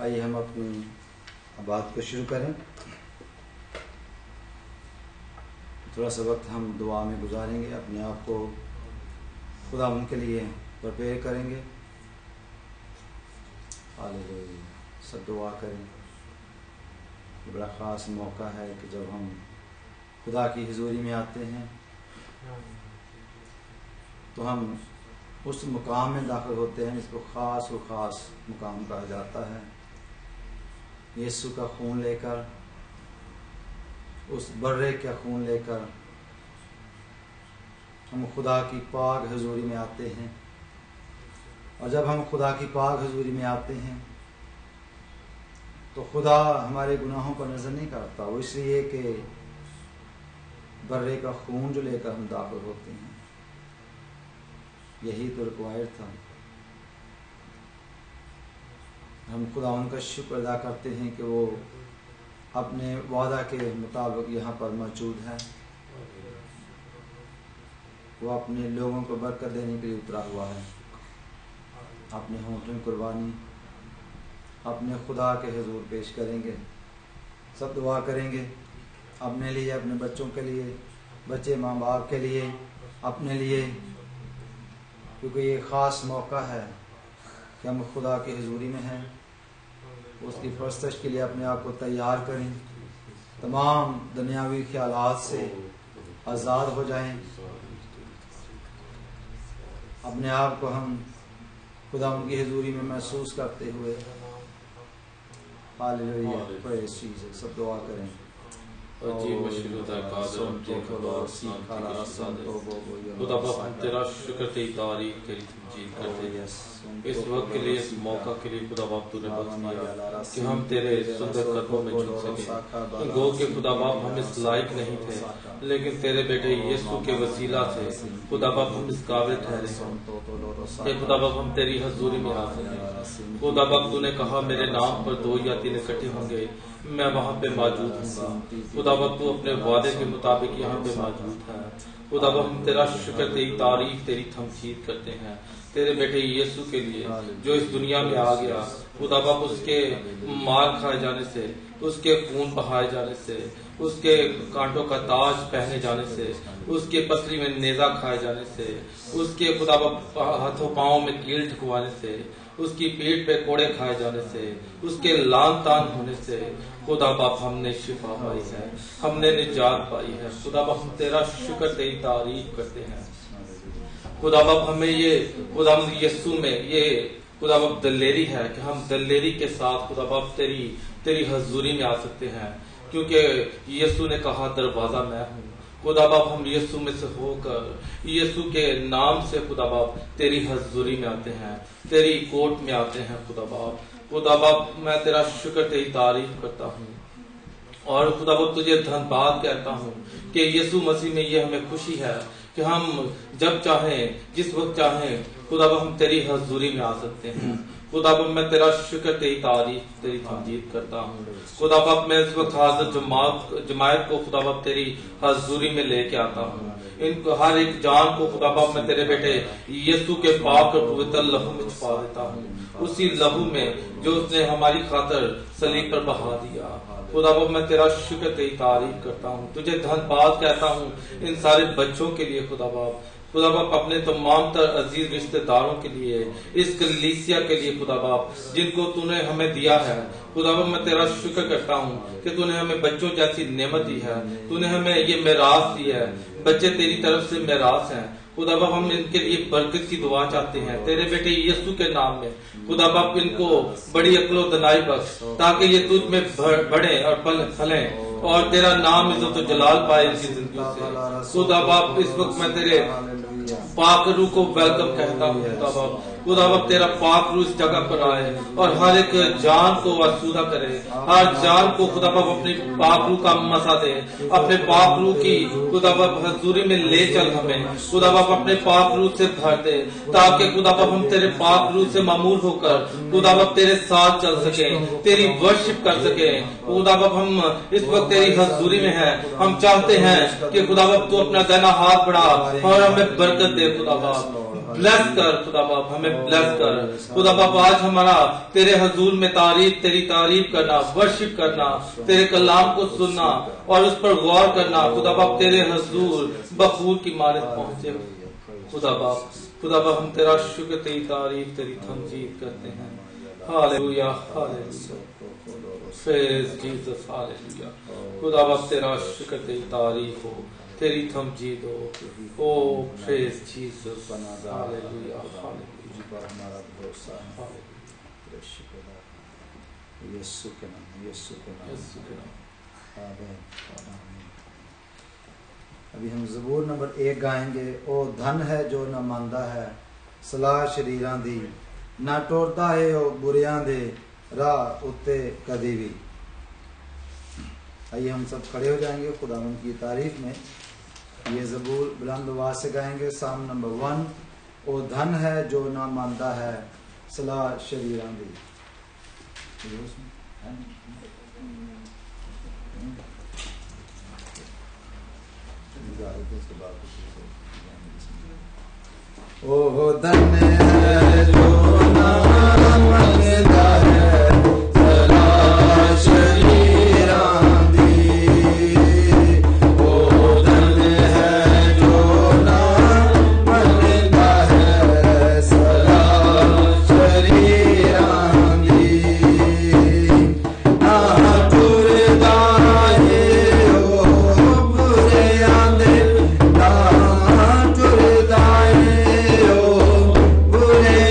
आइए हम अपनी बात को शुरू करें। थोड़ा सा वक्त हम दुआ में गुजारेंगे, अपने आप को खुदा उनके लिए प्रिपेयर करेंगे। हालेलुया। सब दुआ करें। ये बड़ा ख़ास मौका है कि जब हम खुदा की हुजूरी में आते हैं तो हम उस मुकाम में दाखिल होते हैं जिसको ख़ास व ख़ास मुकाम कहा जाता है। यीशु का खून लेकर, उस बर्रे का खून लेकर हम खुदा की पाक हुजूरी में आते हैं। और जब हम खुदा की पाक हुजूरी में आते हैं तो खुदा हमारे गुनाहों पर नज़र नहीं करता। वो इसलिए कि बर्रे का खून जो लेकर हम दाखिल होते हैं, यही तो रिक्वायर्ड था। हम खुदा उनका शुक्र अदा करते हैं कि वो अपने वादा के मुताबिक यहाँ पर मौजूद है। वो अपने लोगों को बरकत देने के लिए उतरा हुआ है। अपने होठों में कुर्बानी अपने खुदा के हुजूर पेश करेंगे। सब दुआ करेंगे अपने लिए, अपने बच्चों के लिए, बच्चे माँ बाप के लिए, अपने लिए, क्योंकि ये ख़ास मौका है कि हम खुदा की हुजूरी में हैं। उसकी परस्तश के लिए अपने आप को तैयार करें, तमाम दुनियावी ख्यालात से आज़ाद हो जाएं। अपने आप को हम खुदा उनकी हुजूरी में महसूस करते हुए हालेलुया, प्रेज़ जीसस, सब दुआ करें। खुदा बाप हम तेरा शुक्र, तेरी तारीफ, तेरी तमजीद करते हैं इस वक्त के लिए, इस मौका के लिए खुदा बाप तूने बख्श दिया कि हम तेरे सुंदर कदमों में झुक सके। गो के खुदा बाप हम इस लायक नहीं थे, लेकिन तेरे बेटे यीशु के वसीला से खुदा बाप हम इस काबिल ठहरे। खुदा बाप हम तेरी हजूरी में आ सके। खुदा बाप तूने कहा मेरे नाम पर 2 या 3 इकट्ठे होंगे, मैं वहाँ पे मौजूद हूँ। खुदा बाप तू अपने वादे के मुताबिक यहाँ पे मौजूद है। खुदा बाप हम तेरा शुक्र, तेरी तारीफ, तेरी तमजीद करते हैं तेरे बेटे यीशु के लिए जो इस दुनिया में आ गया। खुदा बाप उसके मार खाए जाने से, उसके खून बहाए जाने से, उसके कांटों का ताज पहने जाने से, उसके पसली में नेजा खाए जाने से, उसके खुदा बाप हाथों पांवों में कील ठुकवाने से, उसकी पीठ पे कोड़े खाए जाने से, उसके लान तान होने से खुदा बाप हमने शिफा पाई है, हमने निजात पाई है। खुदा बाप हम तेरा शुक्र, तेरी तारीफ करते हैं। खुदा बाप हमें ये खुदा यीशु में ये खुदा बाप दलेरी है कि हम दलेरी के साथ खुदा बाप तेरी हजूरी में आ सकते हैं, क्योंकि यीशु ने कहा दरवाजा मैं हूँ। खुदा बाप हम यीशु में से होकर यीशु के नाम से खुदा बाप तेरी हजूरी में आते हैं, तेरी कोर्ट में आते हैं। खुदा बाप मैं तेरा शुक्र, तेरी तारीफ करता हूँ और खुदा बाप तुझे धन्यवाद कहता हूँ कि यीशु मसीह में ये हमें खुशी है कि हम जब चाहें, जिस वक्त चाहें खुदा बाप हम तेरी हजूरी में आ सकते हैं। खुदा बाप मैं तेरा शुक्र, तेरी तारीफ, तेरी तमजीद करता हूँ। खुदा बाप मैं इस वक्त हाजिर जमायत को खुदा बाप तेरी हजूरी में लेके आता हूँ। इनको हर एक जान को खुदा बाप मैं तेरे बेटे यीशु के पाक और पवित्र लहू में छुपा देता हूँ, उसी लहू में जो उसने हमारी खातर सलीब पर बहा दिया। खुदा बाप मैं तेरा शुक्र, तेरी तारीफ करता हूँ, तुझे धन्यवाद कहता हूँ इन सारे बच्चों के लिए। खुदा बाप अपने तमाम तर अजीज रिश्तेदारों के लिए, इस कलीसिया के लिए खुदा बाप जिनको तूने हमें दिया है। खुदा बाप मैं तेरा शुक्र करता हूँ कि तूने हमें बच्चों जैसी नेमत दी है, तूने हमें ये मेरास दी है। बच्चे तेरी तरफ से मेरास हैं। खुदा बाप हम इनके लिए बरकत की दुआ चाहते हैं तेरे बेटे यीशु के नाम में। खुदा बाप इनको बड़ी अक्ल दनाई बख्श ताकि ये तुझ में बढ़े और फलें और तेरा नाम इज्जत और जलाल पाए इनकी जिंदगी से। खुदा बाप इस वक्त मैं तेरे पाक रूह को वेलकम कहता हूँ। खुदा बाप तेरा पाक रूह इस जगह पर आए और हर एक जान को आसूदा करे, हर जान को खुदा बाप अपनी पाक रूह का मसा दे, अपने पाक रूह की खुदा बाप हजूरी में ले चल हमें। खुदा बाप अपने पाक रूह से भर दे ताकि खुदा बाप हम तेरे पाक रूह से मामूल होकर खुदा बाप तेरे साथ चल सके, तेरी वर्शिप कर सके। खुदा बाप हम इस वक्त तेरी हजूरी में हैं, हम चाहते हैं कि खुदा बाप तू अपना दाहिना हाथ बढ़ा और हमें बरकत दे। खुदा बाप ब्लेस कर खुदा बाप, हमें ब्लेस कर खुदा बाप। आज हमारा तेरे हजूर में तेरी तारीफ करना, वर्शिप करना, तेरे कलाम को सुनना और उस पर गौर करना खुदा बाप, तेरे हजूर बखूर की मानत पहुंचे खुदा बाप। खुदा बाप हम तेरा शुक्र, तेरी तारीफ, तेरी तमजीद करते हैं। Hallelujah, hallelujah, praise Jesus, hallelujah. खुदा बाप तेरा शुक्र, तेरी तारीफ हो, तेरी तमजीद हो। ओ प्रेज जीसस, हालेलुया, हालेलुया। हमारा भरोसा है, यीशु के नाम, यीशु के नाम, यीशु के नाम। आमीन, आमीन। अभी हम ज़बूर नंबर 1 गाएंगे। ओ धन है जो न मानदा है सलाह शरीरां दी, ना टोरदा है ओ बुरियां दे राह उत्ते कदी भी। आइए हम सब खड़े हो जाएंगे खुदावंद की तारीफ में। ये ज़बूर बुलंद आवाज से गाएंगे। साम नंबर 1। ओ धन है जो ना मानदा है सलाह शरीरां दी। ओ धन है जो ना मानदा है सलाह शरीरां दी। ओ धन है जो ना मानदा है सलाह शरीरां दी। ना टुरदा है ओ बुरियां दे, ना टुरदा है ओ बुरे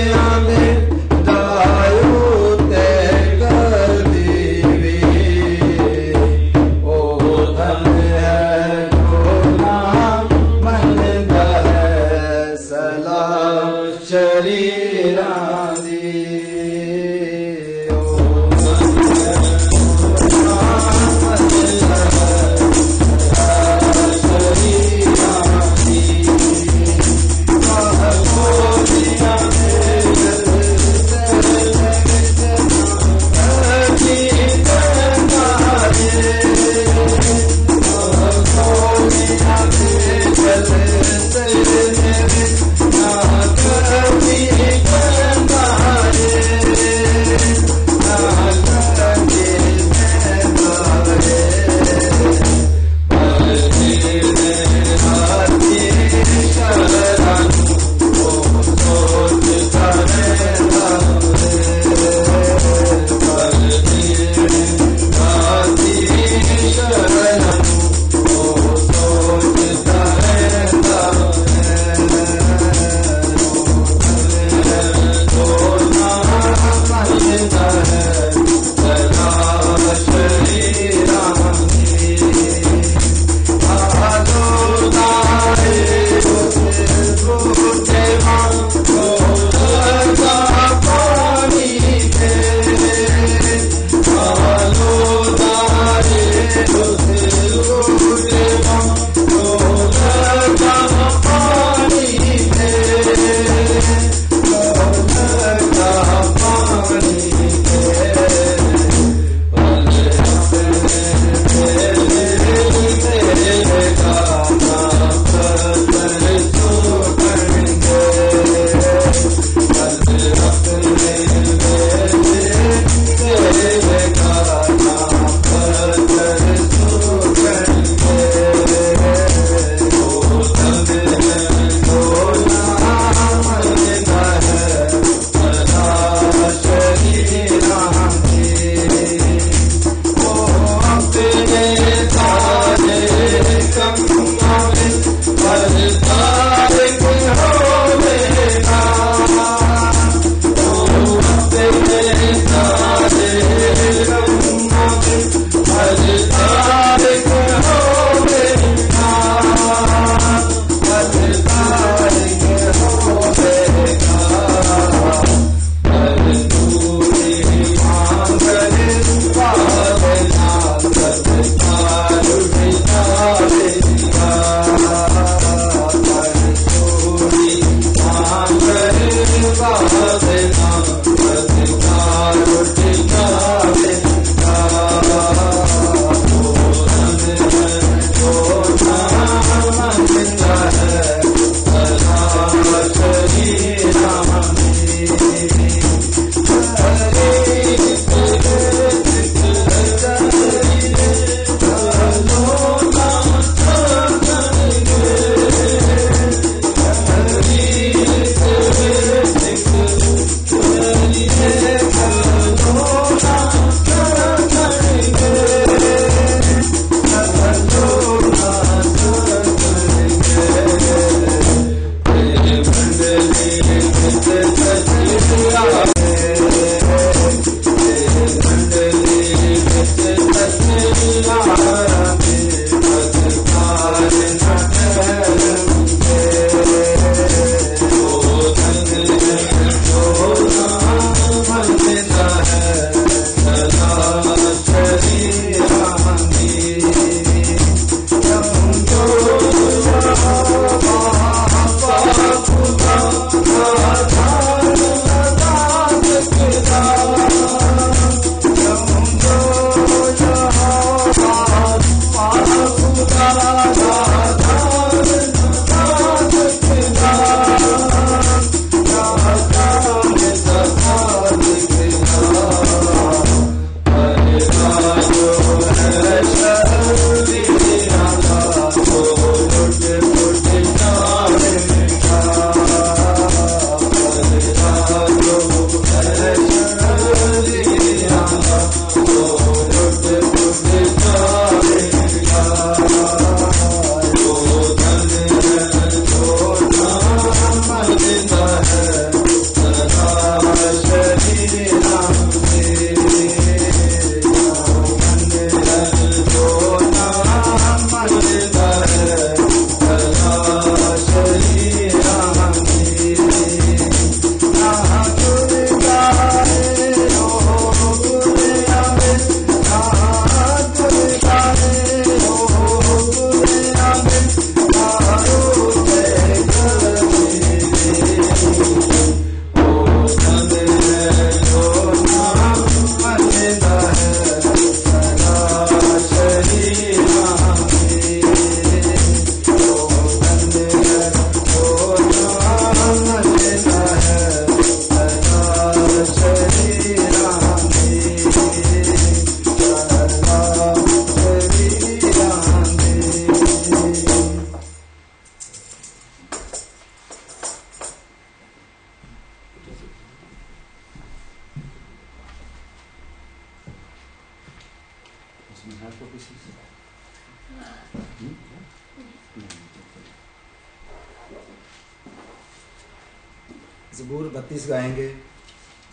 ज़बूर 32 गाएंगे।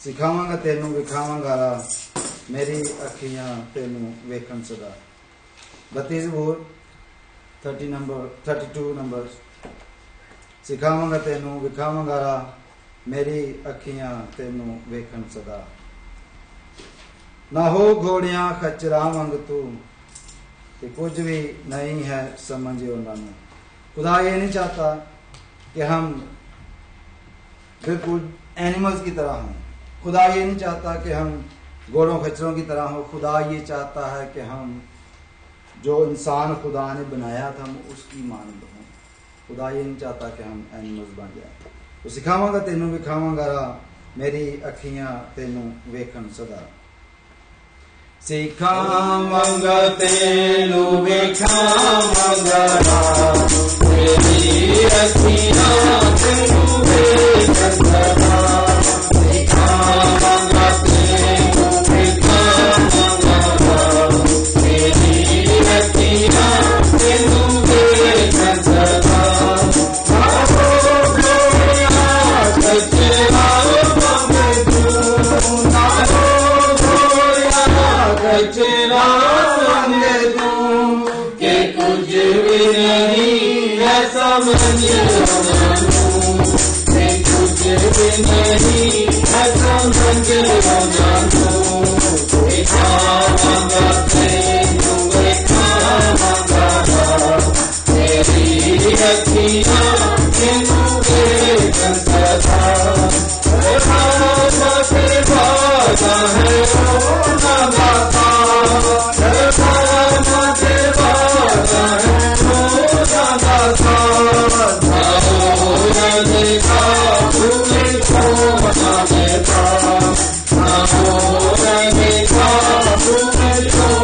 सिखावांगा तेनू विखावांगा राह, मेरी अखियां तेनू वेखन सदा। 32 ज़बूर 32 नंबर। सिखावांगा तेनू विखावांगा राह, मेरी अखियां तेनू वेखन सदा। ना हो घोड़ियां खच्चरां वांग तू, कि कुछ भी नहीं है समझ उन्होंने। खुदा ये नहीं चाहता कि हम बिल्कुल एनिमल्स की तरह हों। खुदा ये नहीं चाहता कि हम घोड़ों खच्चरों की तरह हों। खुदा ये चाहता है कि हम जो इंसान खुदा ने बनाया था हम उसकी मानद हों। खुदा ये नहीं चाहता कि हम एनिमल्स बन जाए। तो सिखावांगा तेनू विखावांगा राह, मेरी अखियां तेनू वेखन सदा। सिखावांगा तेनू विखावांगा राह, मेरी अखियां तेनू वेखन सदा। सिखावांगा तेनू विखावांगा राह, मेरी अखियां तेनू वेखन सदा। कचरा संग दूं के कुछ भी नहीं है समझ जानूं, के कुछ भी नहीं है समझ जानूं। सिखावांगा तेनू विखावांगा राह, मेरी अखियां तेनू वेखन सदा। वादा है ओ ना बाबा, वादा है ओ ना दाता। ना देखा तुम्हें को ना देखा, ना देखा तुम्हें को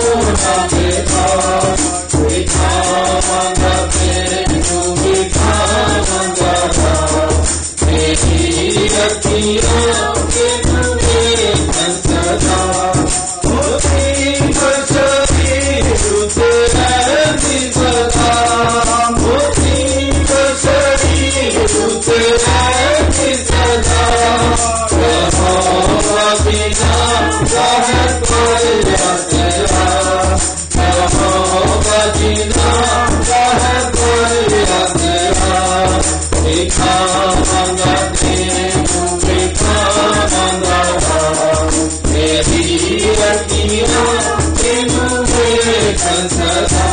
सदा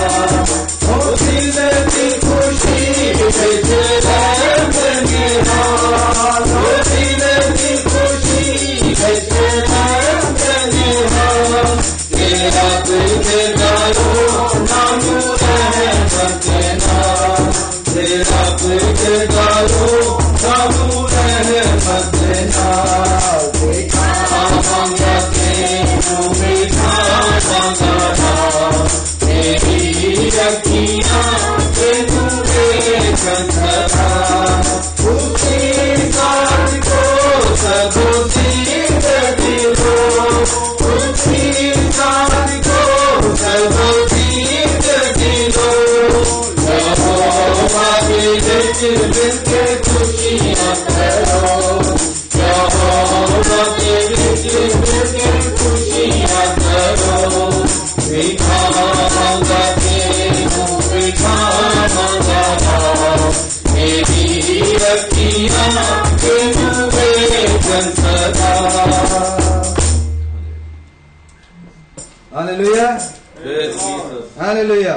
ओ दिल की खुशी बिच रहने हां ओ दिल की खुशी बिच रहने हां तेरा तुझे गायो नाम रहमत ना तेरा तुझे गायो नाम रहमत ना देखा मांगा तेरू मीठा मांगा तेरी रखियां तेरू देखन सदा उसी साथ को सबो जिंदगी हो उसी साथ को सबो जिंदगी हो यहोवा के बिच मिलके खुशियां करो यहोवा के बिच मिलके खुशियां करो मीठा मांगा तेरू मीठा मांगा मेरी रखियां तेरू देखन सदा। Hallelujah hallelujah.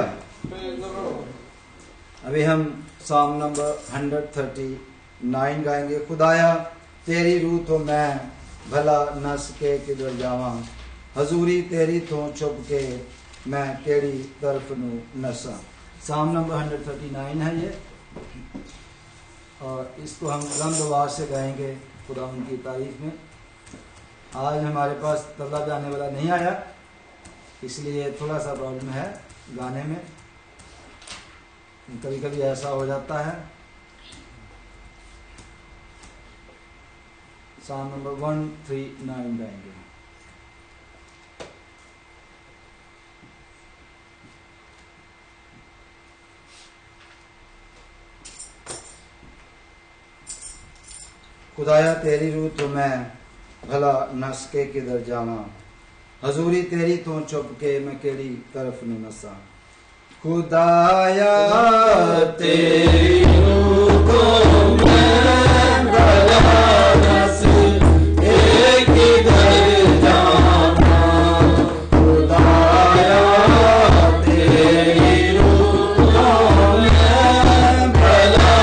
अभी हम सॉन्ग नंबर 139 गाएंगे। खुदाया तेरी रूह तो मैं भला नस के किधर जावा हजूरी तेरी तो छुप के मैं केड़ी तरफ नू नसा। सॉन्ग नंबर 139 है ये और इसको हम बुलंद आवाज से गाएंगे खुदा उनकी तारीफ में। आज हमारे पास तबला गाने वाला नहीं आया इसलिए थोड़ा सा प्रॉब्लम है गाने में, कभी कभी ऐसा हो जाता है। सॉन्ग नंबर 139 गाएंगे। खुदाया तेरी रूह तो मैं भला नस के किधर जावा हजूरी तेरी तो चुप के मैं केड़ी तरफ न नसा। खुदाया तेरी रूह को मैं भला नस के किधर जावा खुदाया तेरी रूह को मैं भला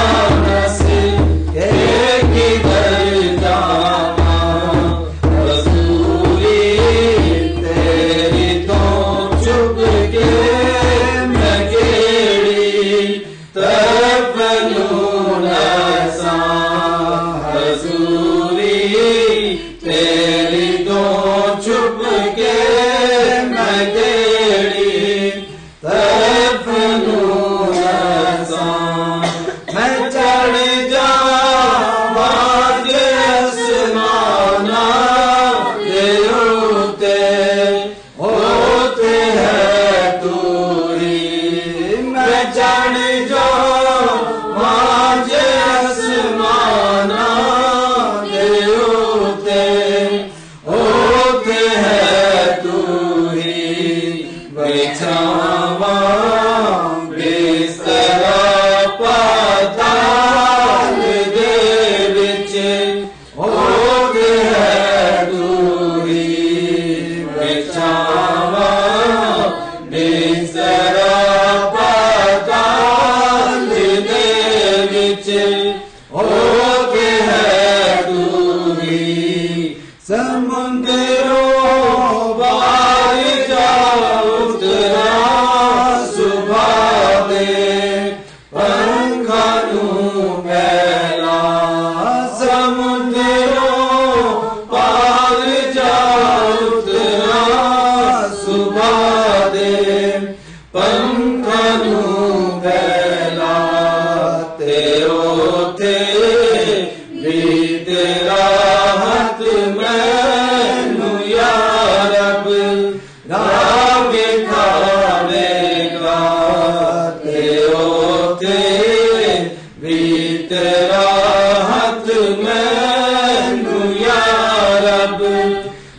नस के किधर जावा हजूरी तेरी तो चुप के मैं केड़ी तरफ नू नसा हजूरी तेरी तो चुप के मैं केड़ी तरफ नू नसा मैं चढ़ जावा आसमाना दे होते है तूरी मैं चढ़ जावा आसमाना दे होते है तूरी बिछावा बिस्तरा पाताल दे विच होते है तूरी बिछावा बिस्तरा पाताल दे विच होते है तूरी समुंदरों बाहर जा उतरा सुबह दे पंखा नू फैला समुंदरों पार जा उतरा सुबह दे पंखा नू फैला तेरो थे भी तेरा हाथ मैनू या रब राह खावेगा तेरो थे भी तेरा हाथ मैनू या रब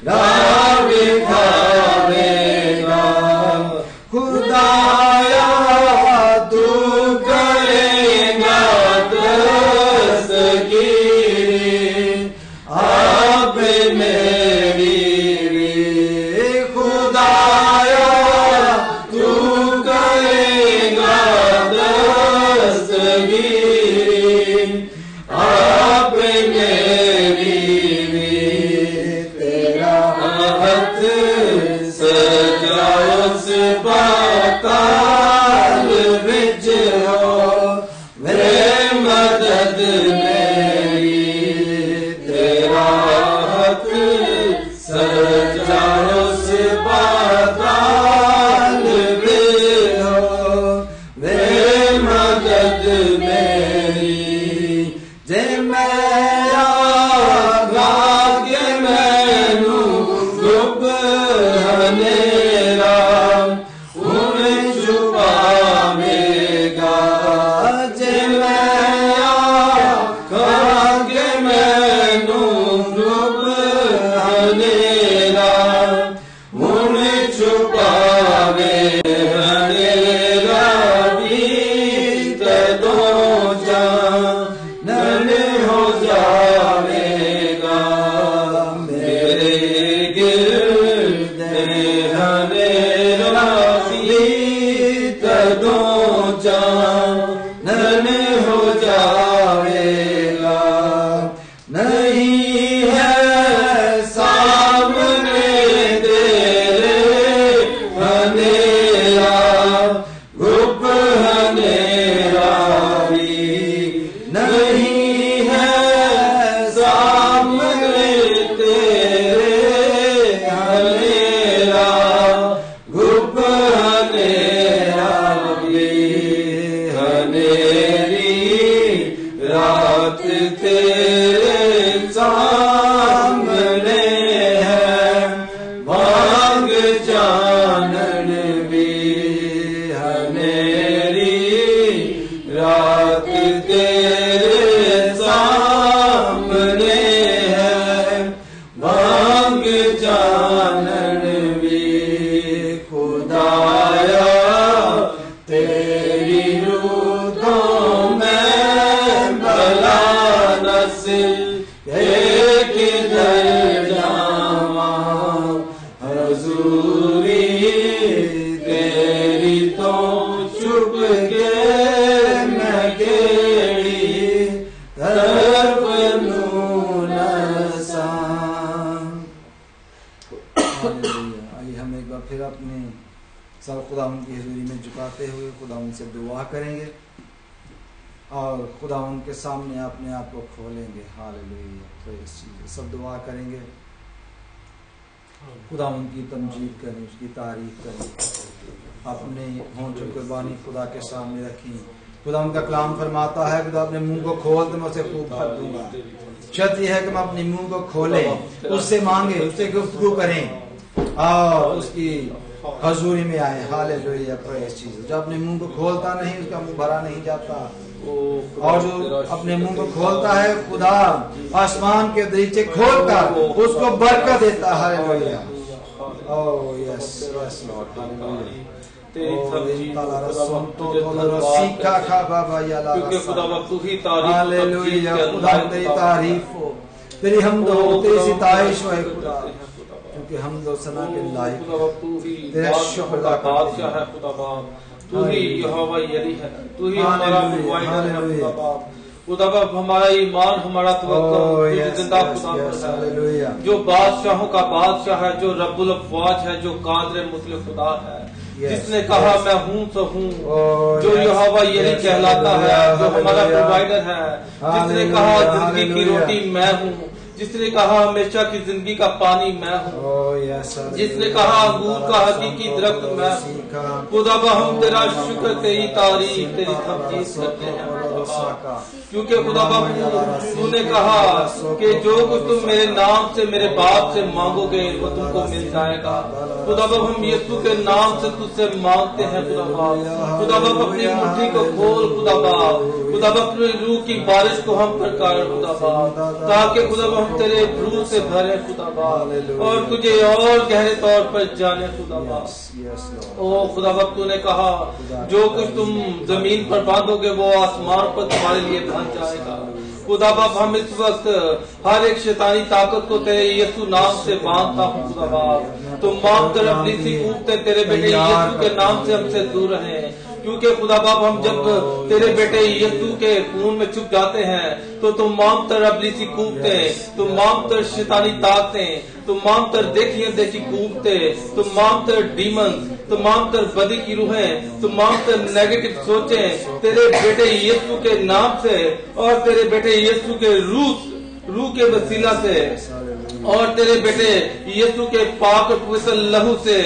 राह खावेगा खुदाया तू करेगा दस्तगीरी आप मेरी खुदाया तू पाताल विच हो वे मदद मेरी तेरा हक सजाओ से पाताल विच हो वे मदद मेरी जे मैं भाग्य मैनू डुब हनेरा उन छुपावेगा जे मैं भाग्य मैनू डुब हनेरा उन छुपावे हनेरा भी तदो जानन हो जावेगा मेरे गिर्द हनेरा भी तदो जानन हो जावेगा नहीं है सामने तेरे हनेरा गुप हनेरा भी नहीं है सामने तेरे हनेरा गुप हनेरा भी हनेरी रात तेरे सामने है भाग जानन भी हनेरी रात तेरे सामने है भाग जानन भी खुदाया तेरी रूहों में भला नसीब किधर जावा हजूरी तेरी तो चुप के मैं केड़ी तरफ नून आइए हम एक बार फिर अपने सर खुदा की हजूरी में झुकाते हुए खुदा से दुआ करेंगे और खुदा के सामने अपने आप को खोलेंगे। हालेलुया। तो इस चीज़ सब दुआ करेंगे, खुदा उनकी तमजीद करें, उसकी तारीफ करें, अपने होंठों कुर्बानी खुदा के सामने रखें। खुदा उनका कलाम फरमाता है खुदा अपने मुंह को खोल तो मैं उसे खूब भर दूंगा। शर्त यह है कि मैं अपने मुंह को खोलें, उससे मांगे, उससे गुफ्तगू करें और उसकी हजूरी में आए। हालेलुया। Praise Jesus. जो अपने मुंह को खोलता नहीं उसका मुंह भरा नहीं जाता, और जो अपने मुंह को खोलता है खुदा आसमान के दरीचे खोलकर उसको बरकत देता है। Hallelujah. Oh yes yes Lord. Hallelujah. क्योंकि खुदा तू ही हालेलुया। खुदा तेरी तारीफ हो, तेरी हमद हो, तेरी सिताइश हो खुदा, क्योंकि हम दो सना के लायक तेरा शुक्र अदा करते हैं। खुदा बाप तू ही यहोवा यरी है, तू ही हमारा प्रोवाइडर है खुदा बाप। खुदा बाप हमारा ईमान, हमारा तवक्कुल जिंदा खुदा है, जो बादशाहों का बादशाह है, जो रब्बुल अफ़वाज है, जो कादिर मुतलक खुदा है, जिसने कहा मैं हूँ तो हूँ, जो यहोवा यरी कहलाता है, जो हमारा प्रोवाइडर है, जिसने कहा जिंदगी की रोटी मैं हूँ, जिसने कहा हमेशा की जिंदगी का पानी मैं हूँ, जिसने कहा अंगूर का हकीकी दरख्त मैं हूँ। खुदा हम तेरा शुक्र, तेरी तारीफ, तेरी तमजीद करते हैं क्योंकि खुदा तूने कहा कि जो कुछ तुम मेरे नाम से मेरे बाप से मांगोगे वो तुमको मिल जाएगा। खुदा हम यीशु के नाम से तुझसे मांगते हैं खुदा बाप अपनी मुट्ठी को खोल खुदा बाप अपनी रूह की बारिश को हम पर कर खुदा बाप, ताकि खुदा हम तेरे रूह से भरे खुदा बाप और तुझे और गहरे तौर पर जाने खुदा बाप। ओ खुदा बाप तूने कहा जो कुछ तुम जमीन पर बांधोगे वो आसमान पर तुम्हारे लिए बन जाएगा। खुदा बाप हम इस वक्त हर एक शैतानी ताकत को तेरे यीशु नाम से बांधता हूँ खुदा बाप, तुम माफ कर इब्लीसी कूदते तेरे बेटे यीशु के नाम से हमसे दूर रहे, क्योंकि खुदा बाप हम जब तेरे बेटे यीशु के खून में छुप जाते हैं तो तुम माम तर इब्लीसी कूदते, तुम माम तर शैतानी ताकतें, तुम माम तर देखिए देखी कूदते, तुम माम तर डीमंस, तुम माम तर बदी की रूहें, तुम माम तर नेगेटिव सोचें तेरे बेटे यीशु के नाम से और तेरे बेटे यीशु के रूह के वसीला से और तेरे बेटे यीशु के पाक पवित्र लहू से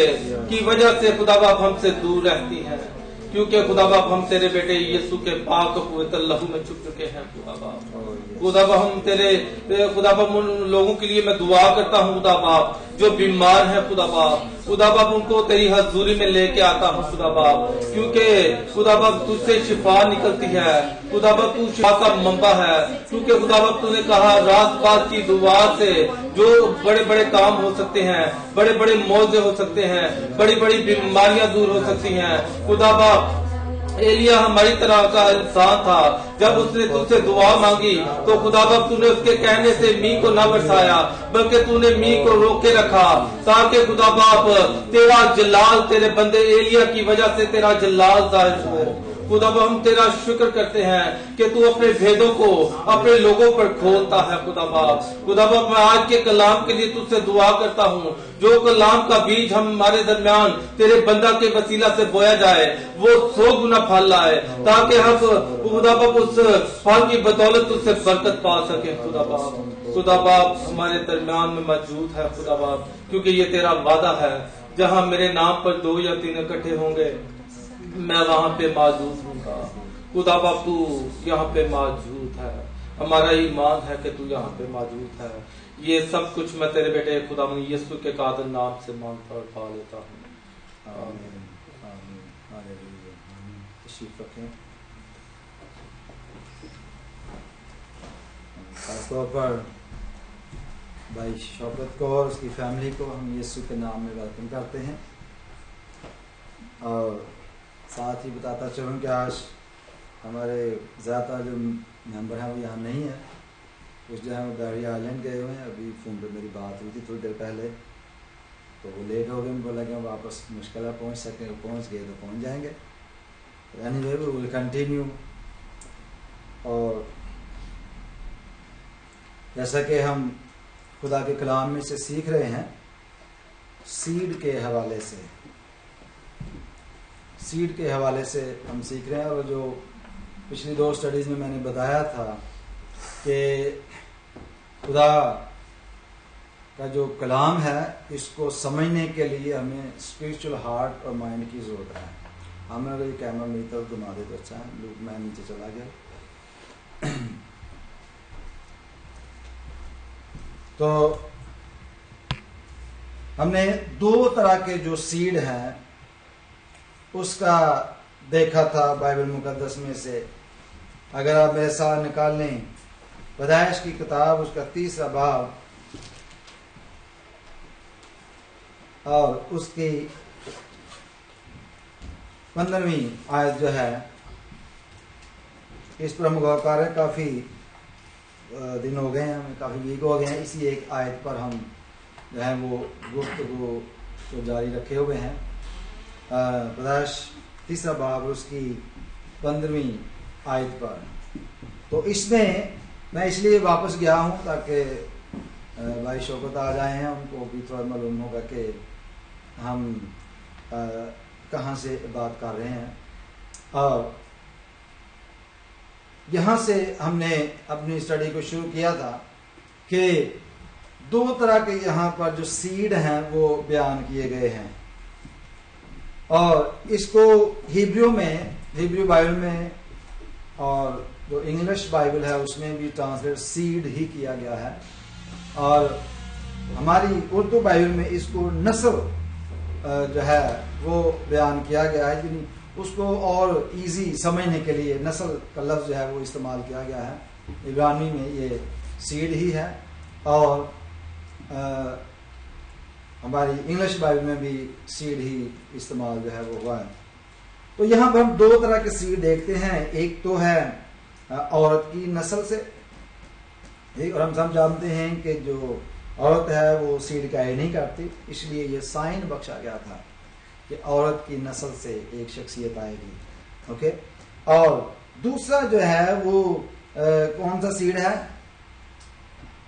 की वजह से खुदा बाप हमसे दूर रहती है, क्योंकि खुदा बाप हम तेरे बेटे यीशु के पाक पवित्र लहू में छुप चुके हैं। खुदा बाप हम तेरे खुदा बाप उन लोगों के लिए मैं दुआ करता हूँ खुदा बाप जो बीमार है, खुदा बाप उनको तेरी हजूरी में लेके आता हूँ खुदा बाप, क्योंकि खुदा बाप तुझसे शिफा निकलती है, खुदा बाप तू शिफा का मंबा है, क्योंकि खुदा बाप तूने कहा रात बात की दुआ से जो बड़े बड़े काम हो सकते हैं, बड़े बड़े मौजे हो सकते हैं, बड़ी बड़ी बीमारियां दूर हो सकती हैं। खुदा बाप एलिया हमारी तरह का इंसान था, जब उसने तुझसे दुआ मांगी तो खुदा बाप तूने उसके कहने से मींह को न बरसाया, बल्कि तूने मींह को रोक के रखा ताकि खुदा बाप तेरा जलाल तेरे बंदे एलिया की वजह से तेरा जलाल जाहिर हो। खुदा बाप हम तेरा शुक्र करते हैं कि तू अपने भेदों को अपने लोगों पर खोलता है। खुदा बाप मैं आज के कलाम के लिए तुझसे दुआ करता हूँ, जो कलाम का बीज हमारे दरमियान तेरे बंदा के वसीला से बोया जाए वो 100 गुना फल लाए, ताकि हम खुदा बाप उस फल की बदौलत तुझसे बरकत पा सके। खुदा बाप हमारे दरमियान में मौजूद है खुदा बाप, क्योंकि ये तेरा वादा है जहाँ मेरे नाम पर 2 या 3 इकट्ठे होंगे मैं वहां पे मौजूद हूँगा। खुदा बाप तू यहाँ पे मौजूद है, हमारा ईमान है कि तू यहाँ पे मौजूद है। ये सब कुछ मैं तेरे बेटे खुदा यीशु के कादिर नाम से मांगता और पा लेता हूँ। आमीन आमीन हालेलुया आमीन। तशरीफ रखें। खासतौर पर भाई शौकत को और उसकी फैमिली को हम यीशु के नाम में वेलकम करते हैं, और साथ ही बताता चलूँ कि आज हमारे ज़्यादा जो मेंबर हैं वो यहाँ नहीं है, कुछ जो है वो बैरी आइलैंड गए हुए हैं। अभी फ़ोन पे मेरी बात हुई थी थोड़ी देर पहले, तो वो लेट हो गए, उनको लगे वापस मुश्किल है पहुँच सकें, पहुँच गए तो पहुँच जाएंगे। Anyway we will continue. और जैसा कि हम खुदा के कलाम में से सीख रहे हैं, सीड के हवाले से हम सीख रहे हैं। और जो पिछली 2 स्टडीज़ में मैंने बताया था कि खुदा का जो कलाम है इसको समझने के लिए हमें स्पिरिचुअल हार्ट और माइंड की ज़रूरत है। हमें अगर ये कैमरा मेरी तरफ घुमा दे तो अच्छा है। लोग मैं नीचे चला गया। तो हमने 2 तरह के जो सीड हैं उसका देखा था बाइबल मुकद्दस में से। अगर आप मेरे साथ निकाल लें पैदाइश की किताब उसका 3रा बाब और उसकी 15वीं आयत जो है, इस पर हम गौर कर रहे हैं। काफ़ी दिन हो गए हैं, हमें काफ़ी वीक हो गए हैं, इसी एक आयत पर हम जो है वो गुफ्तगू को जारी रखे हुए हैं। पैदाइश 3रा बाब उसकी 15वीं आयत पर। तो इसमें मैं इसलिए वापस गया हूँ ताकि भाई शौकत आ जाए हैं, उनको भी थोड़ा मालूम होगा कि हम कहाँ से बात कर रहे हैं। और यहाँ से हमने अपनी स्टडी को शुरू किया था कि 2 तरह के यहाँ पर जो सीड हैं वो बयान किए गए हैं, और इसको हिब्रू बाइबल में और जो इंग्लिश बाइबल है उसमें भी ट्रांसलेट सीड ही किया गया है, और हमारी उर्दू बाइबल में इसको नस्ल जो है वो बयान किया गया है, यानी उसको और इजी समझने के लिए नस्ल का लफ्ज़ जो है वो इस्तेमाल किया गया है। इब्रानी में ये सीड ही है, और हमारी इंग्लिश बाइबल में भी सीड ही इस्तेमाल जो है वो हुआ है। तो यहाँ पर हम 2 तरह के सीड देखते हैं। एक तो है औरत की नस्ल से, और हम सब जानते हैं कि जो औरत है वो सीड कैरी नहीं करती, इसलिए ये साइन बख्शा गया था कि औरत की नस्ल से एक शख्सियत आएगी। ओके, और दूसरा जो है वो कौन सा सीड है?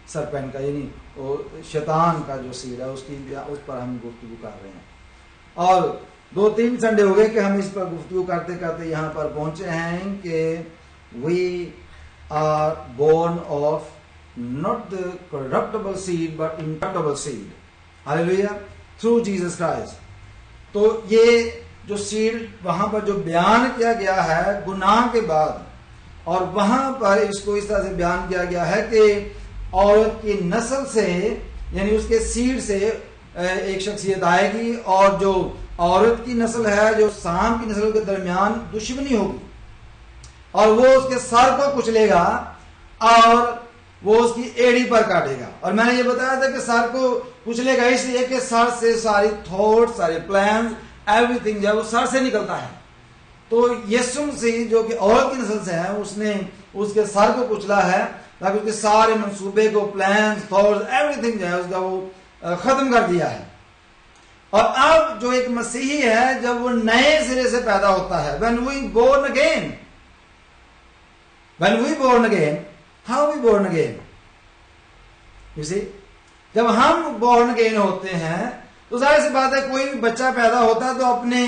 सरपेंट का, यानी वो शैतान का जो सीड है उस पर हम गुफ्तगू कर रहे हैं। और 2-3 संडे हो गए कि हम इस पर गुफ्तगू करते करते यहाँ पर पहुंचे हैं कि we are born of not the corruptible seed but incorruptible seed, hallelujah, through Jesus Christ। तो ये जो सीड वहां पर जो बयान किया गया है गुनाह के बाद, और वहां पर इसको इस तरह से बयान किया गया है कि औरत की नस्ल से, यानी उसके सीड से एक शख्सियत आएगी, और जो औरत की नस्ल है जो साम की नस्ल के दरमियान दुश्मनी होगी, और वो उसके सर को कुचलेगा और वो उसकी एड़ी पर काटेगा। और मैंने ये बताया था कि सर को कुचलेगा इसलिए कि सर से सारी थॉट, सारे प्लान, एवरीथिंग जो है वो सर से निकलता है। तो यीशु मसीह जो कि औरत की नस्ल से है, उसने उसके सर को कुचला है ताकि उसके सारे मंसूबे को, प्लान, थॉट, एवरीथिंग जो है उसका वो खत्म कर दिया है। और अब जो एक मसीही है, जब वो नए सिरे से पैदा होता है, when we born again, how we born again? You see? जब हम born again होते हैं तो जाहिर सी बात है कोई भी बच्चा पैदा होता है तो अपने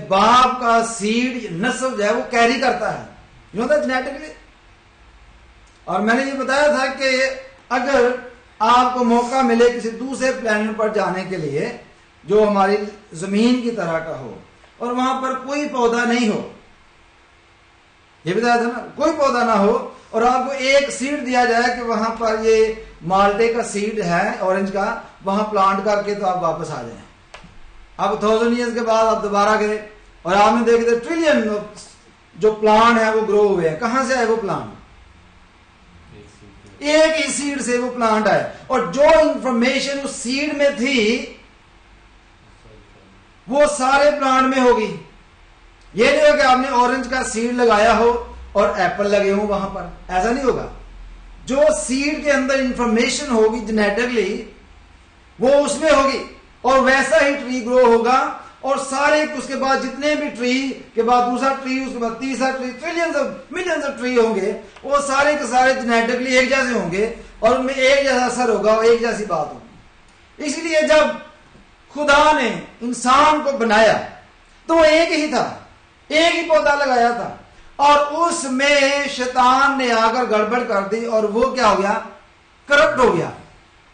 बाप का सीड, नस्ल जो है वो कैरी करता है, यू नो दैट, जेनेटिकली। और मैंने ये बताया था कि अगर आपको मौका मिले किसी दूसरे प्लेनेट पर जाने के लिए जो हमारी जमीन की तरह का हो, और वहां पर कोई पौधा नहीं हो, ये बताया था ना, कोई पौधा ना हो, और आपको एक सीड दिया जाए कि वहां पर ये माल्टे का सीड है, ऑरेंज का, वहां प्लांट करके तो आप वापस आ जाएं। अब 1000 ईयर्स के बाद आप दोबारा गए और आपने देखे ट्रिलियन जो प्लांट है वो ग्रो हुए हैं। कहां से आए वो प्लांट? एक ही सीड से वो प्लांट आए, और जो इंफॉर्मेशन उस सीड में थी वो सारे प्लांट में होगी। ये नहीं होगा कि आपने ऑरेंज का सीड लगाया हो और एप्पल लगे हो वहां पर, ऐसा नहीं होगा। जो सीड के अंदर इंफॉर्मेशन होगी जेनेटिकली वो उसमें होगी, और वैसा ही ट्री ग्रो होगा, और सारे उसके बाद जितने भी ट्री के बाद दूसरा ट्री, उसके बाद तीसरा tree, trillions of millions of tree होंगे, वो सारे के सारे जेनेटिकली एक जैसे होंगे और उनमें एक जैसा असर होगा और एक जैसी बात होगी। इसलिए जब खुदा ने इंसान को बनाया तो वो एक ही था, एक ही पौधा लगाया था, और उसमें शैतान ने आकर गड़बड़ कर दी और वो क्या हो गया? करप्ट हो गया।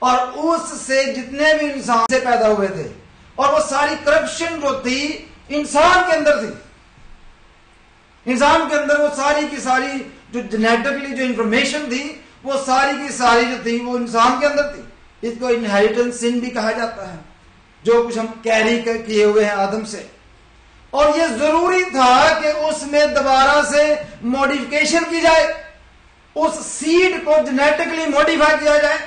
और उससे जितने भी इंसान से पैदा हुए थे, और वो सारी करप्शन जो थी इंसान के अंदर थी, इंसान के अंदर वो सारी की सारी जो जेनेटिकली जो इंफॉर्मेशन थी वो सारी की सारी जो थी वो इंसान के अंदर थी। इसको इनहेरिटेंस सिन भी कहा जाता है, जो कुछ हम कैरी किए हुए हैं आदम से। और ये जरूरी था कि उसमें दोबारा से मॉडिफिकेशन की जाए, उस सीड को जेनेटिकली मॉडिफाई किया जाए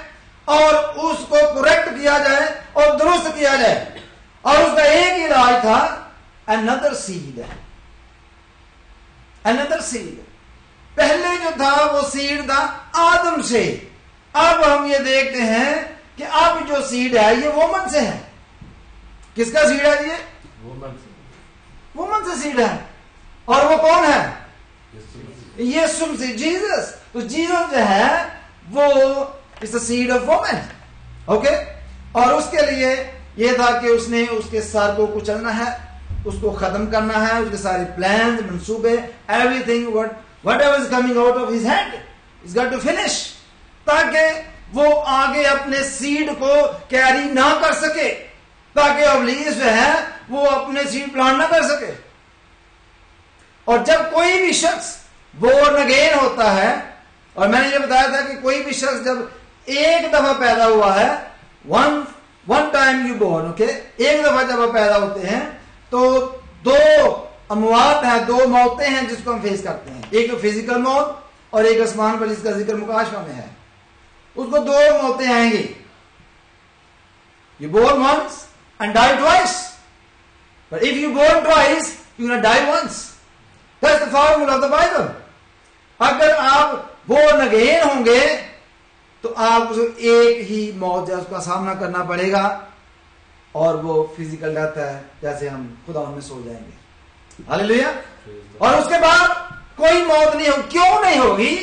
और उसको करेक्ट किया जाए और दुरुस्त किया जाए, और उसका एक ही इलाज था, अनदर सीड। Another seed. पहले जो था वो सीड था आदम से। अब हम ये देखते हैं कि अब जो सीड है ये वोमन से है। किसका सीड है ये? वोमन से सीड है। और वो कौन है? यीशु मसीह, जीसस। तो जीसस जो है वो is the seed of woman. Okay. और उसके लिए ये था कि उसने उसके सर को कुचलना है, उसको खत्म करना है, उसके सारे प्लान, मंसूबे, everything whatever is coming out of his head is got to finish, ताकि वो आगे अपने सीड को कैरी ना कर सके, ताकि अबलीस जो है वो अपने सीड प्लांट ना कर सके। और जब कोई भी शख्स बोर्न अगेन होता है, और मैंने ये बताया था कि कोई भी शख्स जब एक दफा पैदा हुआ है, one time you born, okay, एक दफा जब आप पैदा होते हैं तो दो अमवात है, दो मौतें हैं जिसको हम फेस करते हैं। एक तो फिजिकल मौत और एक आसमान पर जिसका जिक्र मुकाशवा में है, उसको दो मौतें आएंगी। You born once and die twice, but if you born twice you can die once. That's the formula of the Bible. अगर आप बोर्न अगेन होंगे तो आपको एक ही मौत है उसका सामना करना पड़ेगा, और वो फिजिकल डेथ है, जैसे हम खुदा में सो जाएंगे। हालेलुया। और उसके बाद कोई मौत नहीं होगी। क्यों नहीं होगी?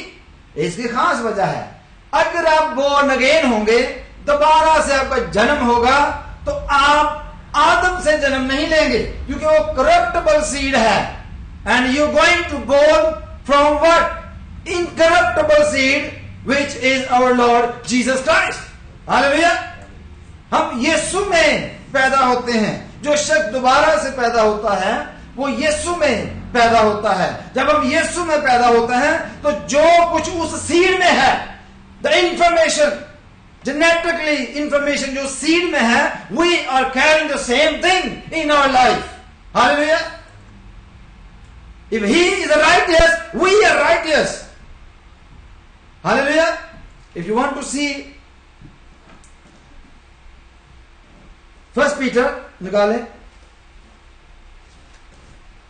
इसकी खास वजह है, अगर आप बोर्न अगेन होंगे, दोबारा से आपका जन्म होगा, तो आप आदम से जन्म नहीं लेंगे, क्योंकि वो करप्टेबल सीड है। And you going to born from what? Incorruptible seed, which is our Lord Jesus Christ. Hallelujah. हम यीशु में पैदा होते हैं। जो शख्स दोबारा से पैदा होता है वो यीशु में पैदा होता है। जब हम यीशु में पैदा होते हैं तो जो कुछ उस सीड में है, द इंफॉर्मेशन, जेनेटिकली इंफॉर्मेशन जो सीड में है, we are carrying the same thing in our life. Hallelujah. If he is righteous, we are righteous. Hallelujah. If you want to see First Peter निकाले,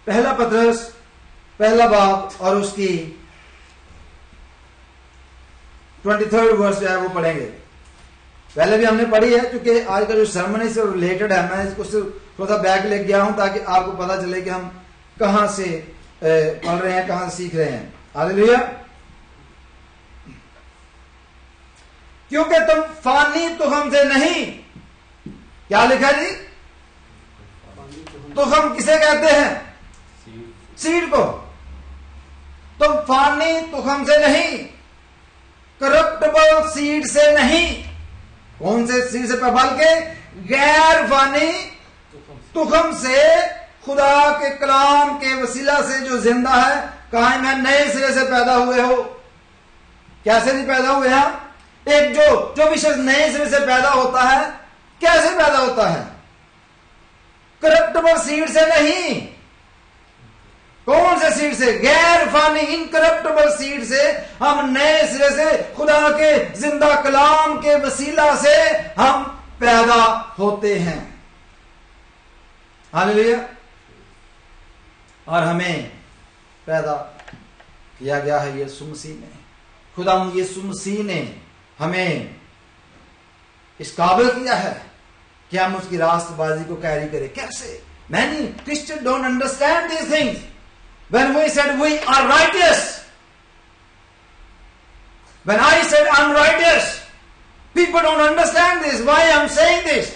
पहला पत्रस पहला बाब और उसकी 23rd वर्स जो है वो पढ़ेंगे। पहले भी हमने पढ़ी है, क्योंकि आज का जो सर्मन है इससे रिलेटेड है। मैं इसको सिर्फ थोड़ा सा बैक ले गया हूं ताकि आपको पता चले कि हम कहां से पढ़ रहे हैं, कहां से सीख रहे हैं। हालेलुया। क्योंकि तुम फानी तुखम से नहीं, क्या लिखा जी? तुखम किसे कहते हैं? सीड को। तुम फानी तुखम से नहीं, करप्टेबल सीड से नहीं। कौन से सीड से? बल्कि गैर फानी तुखम से, खुदा के कलाम के वसीला से जो जिंदा है, कायम है, नए सिरे से पैदा हुए हो। कैसे नहीं पैदा हुए हैं? एक जो भी शख्स नए सिरे से पैदा होता है, कैसे पैदा होता है? करप्टेबल सीड से नहीं। कौन से सीड से? गैर फानी इनकरप्टेबल सीड से हम नए सिरे से खुदा के जिंदा कलाम के वसीला से हम पैदा होते हैं। हालेलुया। और हमें पैदा किया गया है यीशु मसीह ने। खुदा यीशु मसीह ने हमें इस काबिल किया है कि हम उसकी रास्तबाजी को कैरी करें। कैसे? Many Christians don't understand these things. When we said we are righteous, when I said I'm righteous, people don't understand this. Why I'm saying this?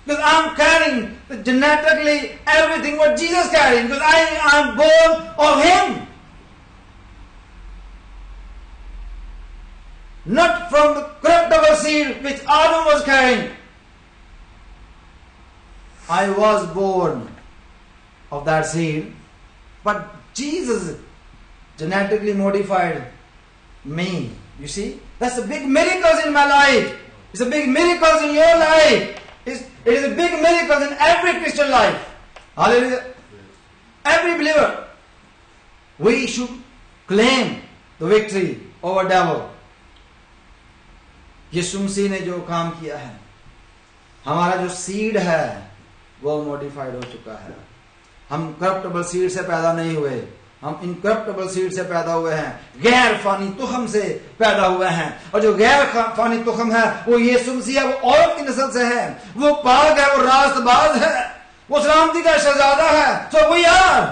Because I'm carrying genetically everything what Jesus carrying, because I am born of Him. Not from the corruptible seed which Adam was carrying. I was born of that seed, but Jesus genetically modified me. You see, that's a big miracle in my life. It's a big miracle in your life. It is a big miracle in every Christian life. Hallelujah. Every believer. We should claim the victory over devil. यीशु मसीह ने जो काम किया है, हमारा जो seed है वो modified हो चुका है। हम करप्टेबल सीड से पैदा नहीं हुए, हम इनकरप्टेबल सीड से पैदा हुए हैं, गैर फानी तुखम से पैदा हुए हैं। और जो गैर फानी तुखम है वो यीशु मसीह है, वो औरत की नस्ल से है, वो पाक है, वो रास्तबाज है, वो सलामती का शहजादा है। So we are,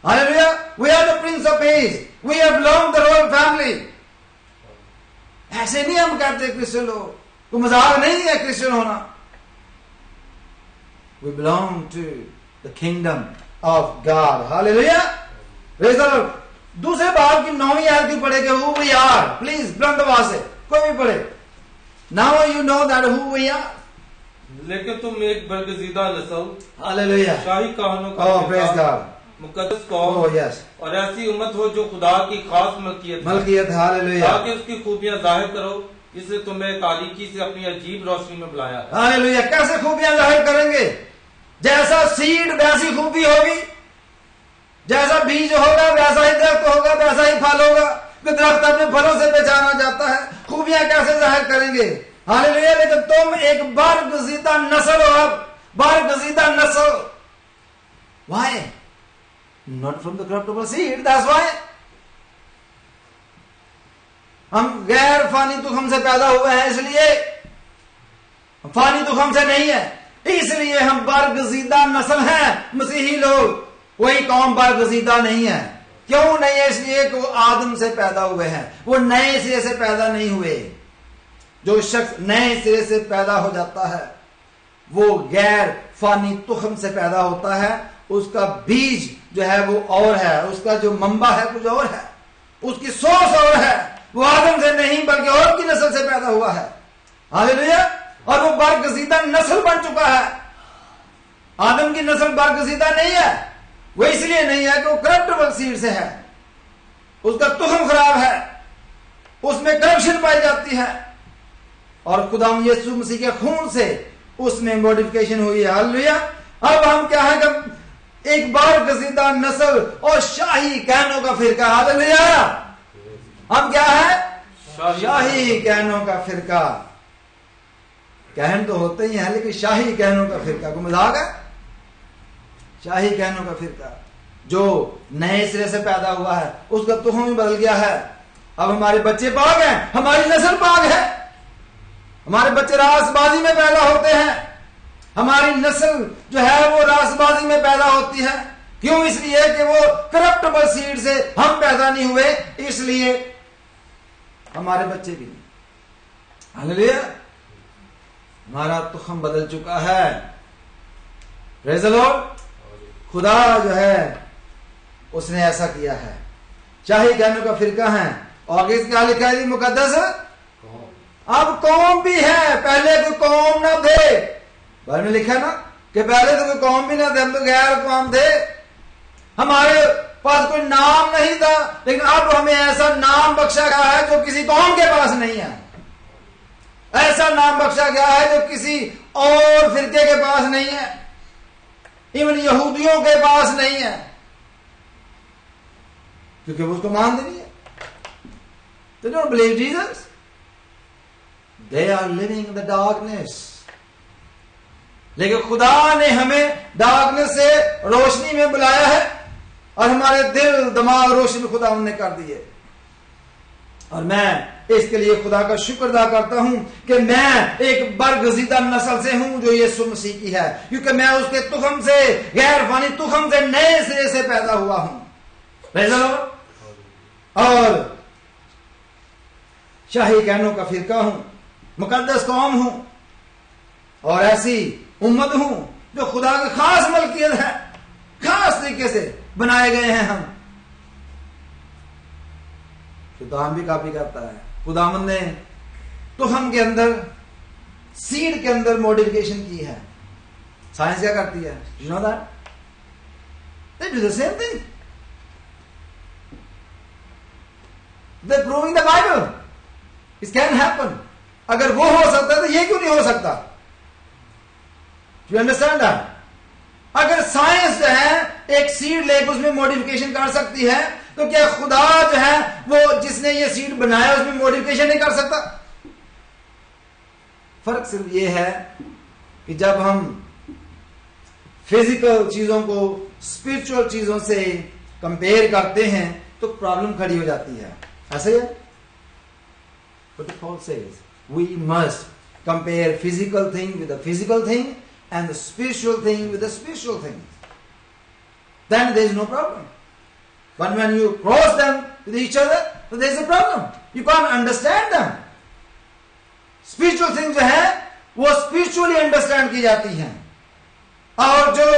hallelujah, we are the Prince of Peace. We have belonged to the royal family. ऐसे नहीं हम कहते क्रिश्चियन लोग, तो मजाक नहीं है क्रिश्चियन होना। We belong to the kingdom of God. Hallelujah. Praise the Lord. दूसरे बाब की 9वीं आयत की पढ़ेंगे, who we are. Please बुलंद आवाज से कोई भी पढ़े। Now you know that who we are. लेकिन तुम एक बरगजीदा नस्ल, Hallelujah. शाही कहानों का Oh praise God. मुकद्दस कौम, Oh yes. और ऐसी उम्मत हो जो खुदा की खास मलकियत। हालेलुया। ताकि उसकी खूबियां जाहिर करो, इसलिए तुम्हें तारीकी से अपनी अजीब रोशनी में बुलाया। हालेलुया। कैसे खूबियां जाहिर करेंगे? जैसा सीड वैसी खूबी होगी, जैसा बीज होगा वैसा ही दरख्त होगा, वैसा ही फल होगा। दरख्त अपने फलों से पहचाना जाता है। खूबियां कैसे जाहिर करेंगे? हालेलुया। लेकिन तुम एक बरगजीदा नस्ल हो, अब बरगजीदा नस्ल। Why? Not from the corruptible seed. That's why. हम गैर फानी तुखम से पैदा हुए हैं, इसलिए फानी तुखम से नहीं है, इसलिए हम बरगजीदा नस्ल हैं। मसीही लोग कोई कौम बरगजीदा नहीं है। क्यों नहीं है? इसलिए कि वो आदम से पैदा हुए हैं, वो नए सिरे से पैदा नहीं हुए। जो शख्स नए सिरे से पैदा हो जाता है वो गैर फानी तुखम से पैदा होता है। उसका बीज जो है वो और है, उसका जो मंबा है कुछ और है, उसकी सोच और है। वो आदम से नहीं बल्कि और की नस्ल से पैदा हुआ है। हालेलुया। और वो बरगजीदा नस्ल बन चुका है। आदम की नस्ल बरगजीदा नहीं है। वो इसलिए नहीं है कि वो करप्टेबल सीड से है, उसका तुखम खराब है, उसमें करप्शन पाई जाती है। और खुदाम यीशु मसीह के खून से उसमें मॉडिफिकेशन हुई है। हालेलुया। अब हम क्या है कि एक बरगजीदा नस्ल और शाही कहनों का फिरका। हालेलुया। हम क्या है? शाही कहनों का फिरका। कहन तो होते ही हैं लेकिन शाही कहनों का फिरका को मजाक है। शाही कहनों का फिरका जो नए सिरे से पैदा हुआ है, उसका तुखम ही बदल गया है। अब हमारे बच्चे पाक हैं, हमारी नस्ल पाक है। हमारे बच्चे रासबाजी में पैदा होते हैं, हमारी नस्ल जो है वो रासबाजी में पैदा होती है। क्यों? इसलिए कि वो करप्टेबल सीड से हम पैदा नहीं हुए, इसलिए हमारे बच्चे भी नहीं। हालेलुया। हमारा तुखम बदल चुका है। Praise the Lord. खुदा जो है उसने ऐसा किया है। शाही कहने का फिरका है। और आगे क्या लिखा है? मुकद्दस अब कौम भी है, पहले तो कौम ना थे। बाइबल में लिखा है ना कि पहले तो कोई कौम भी ना थे, हम तो गैर कौम थे, हमारे पास कोई नाम नहीं था। लेकिन अब हमें ऐसा नाम बख्शा गया है जो किसी कौम के पास नहीं है। ऐसा नाम बख्शा गया है जो किसी और फिरके के पास नहीं है, इवन यहूदियों के पास नहीं है, क्योंकि वो उसको मानते नहीं है। They don't believe Jesus. They are living in the darkness. लेकिन खुदा ने हमें डार्कनेस से रोशनी में बुलाया है और हमारे दिल दिमाग रोशनी खुदा ने कर दिए। और मैं इसके लिए खुदा का शुक्र अदा करता हूं कि मैं एक बरगजीदा नस्ल से हूं जो यीशु मसीह की है, क्योंकि मैं उसके तुखम से, गैर फानी तुखम से, नए सिरे से पैदा हुआ हूं। Praise the Lord. और शाही कहनों का फिरका हूं, मुकद्दस कौम हूं और ऐसी उम्मत हूं जो खुदा की खास मलकियत है। खास तरीके से बनाए गए हैं हम। खुदा भी काफी करता है। खुदावंद ने तुखम के अंदर, सीड के अंदर मॉडिफिकेशन की है। साइंस क्या करती है? You know that? They do the same thing. They proving the Bible it can happen. अगर वो हो सकता है तो ये क्यों नहीं हो सकता? You understand that? अगर साइंस जो है एक सीड लेकर उसमें मॉडिफिकेशन कर सकती है, तो क्या खुदा जो है वो जिसने ये सीड बनाया उसमें मॉडिफिकेशन नहीं कर सकता? फर्क सिर्फ ये है कि जब हम फिजिकल चीजों को स्पिरिचुअल चीजों से कंपेयर करते हैं तो प्रॉब्लम खड़ी हो जाती है। ऐसे है? But Paul says we must compare physical thing with the physical thing and the spiritual thing with the spiritual thing. Then there is no problem. But when you cross them with each other, so there is a problem. You can't understand them. Spiritual things जो है वो spiritually understand की जाती हैं और जो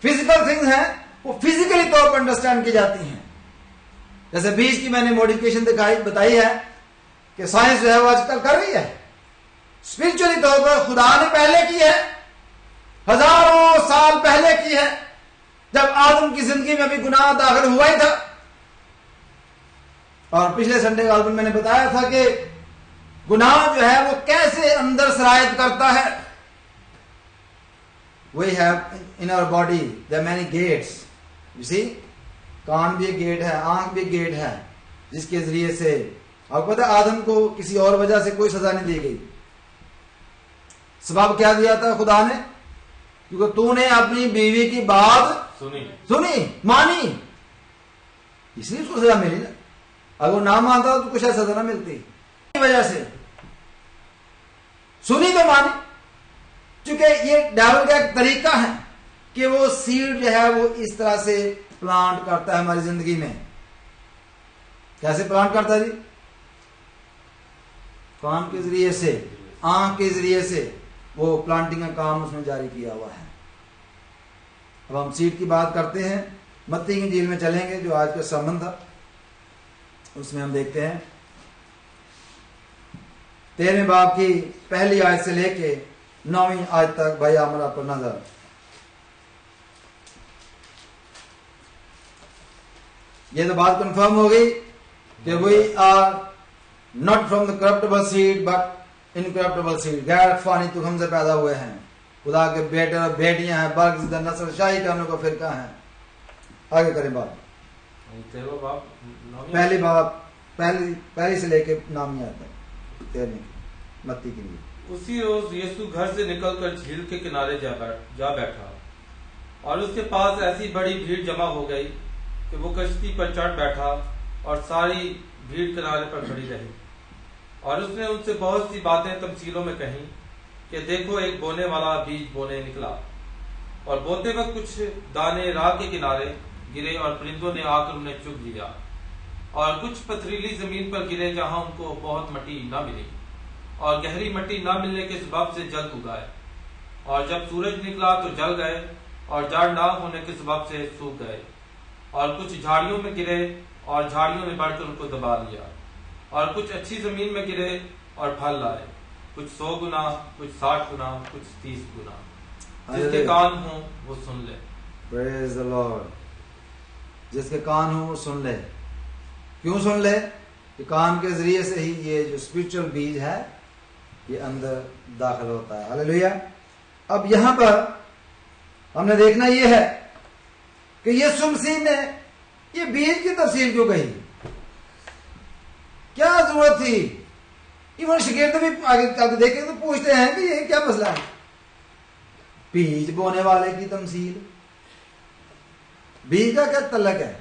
physical things हैं वो physically तौर पर understand की जाती हैं। जैसे बीज की मैंने मॉडिफिकेशन बताई है कि साइंस जो है वो आजकल कर रही है। स्पिरिचुअली तौर पर खुदा ने पहले की है, हजारों साल पहले की है, जब आदम की जिंदगी में भी गुनाह दाखिल हुआ ही था। और पिछले संडे का मैंने बताया था कि गुनाह जो है वो कैसे अंदर सरायत करता है। We have in our body there are many gates. You see, कान भी एक गेट है, आंख भी एक गेट है, जिसके जरिए से आपको पता है आदम को किसी और वजह से कोई सजा नहीं दी गई। सबब क्या दिया था खुदा ने? क्योंकि तूने अपनी बीवी की बात सुनी, मानी, इसलिए उसको सजा मिली ना। अगर वो ना मानता तो कुछ ऐसा ना मिलती। वजह से सुनी तो मानी, क्योंकि ये डेविल का एक तरीका है कि वो सीड जो है वो इस तरह से प्लांट करता है हमारी जिंदगी में। कैसे प्लांट करता है जी? कान के जरिए से, आंख के जरिए से वो प्लांटिंग का काम उसने जारी किया हुआ है। अब हम सीड की बात करते हैं, मत्ती की इंजील में चलेंगे जो आज का संबंध था, उसमें हम देखते हैं 13वें बाब की पहली आयत से लेके 9वीं आयत तक। भाई हमारा पर नजर, ये तो बात कंफर्म हो गई कि we are not from the corruptible seed but incorruptible seed. गैर फानी तुखम से पैदा हुए हैं, खुदा के बेटे और बेटियां हैं, बर्ग नस्ल शाही का हम लोग का फिरका है। आगे करें बात। पहली बात पहली से लेके 9वीं आयत तक 13 मत्ती के लिए। उसी रोज यीशु घर से निकलकर झील के किनारे जा बैठा और उसके पास ऐसी बड़ी भीड़ जमा हो गई कि वो कश्ती पर चढ़ बैठा और सारी भीड़ किनारे पर खड़ी रही। और उसने उनसे बहुत सी बातें तमसीलों में कही कि देखो, एक बोने वाला बीज बोने निकला और बोते वक्त कुछ दाने राह के किनारे गिरे और परिंदों ने आकर उन्हें चुग लिया, और कुछ पथरीली जमीन पर गिरे जहां उनको बहुत मिट्टी न मिली, और गहरी मिट्टी न मिलने के सबब से जल्द उगाए, और जब सूरज निकला तो जल गए, और जड़ न होने के सबब से सूख गए। और कुछ झाड़ियों में गिरे और झाड़ियों में बढ़कर उनको दबा लिया, और कुछ अच्छी जमीन में गिरे और फल लाए, कुछ 100 गुना, कुछ 60 गुना, कुछ 30 गुना। जिसके कान हो वो सुन ले। Praise the Lord. जिसके कान हो वो सुन ले। क्यों सुन ले? कि कान के जरिए से ही ये जो स्पिरिचुअल बीज है ये अंदर दाखिल होता है। हालेलुया। अब यहां पर हमने देखना ये है कि यीशु मसीह ने ये बीज की तफसील क्यों कही, क्या जरूरत थी? इवन शिकायत भी आगे देखें तो पूछते हैं कि ये क्या मसला है। बीज बोने वाले की तमसील, बीज का क्या तल्लक है?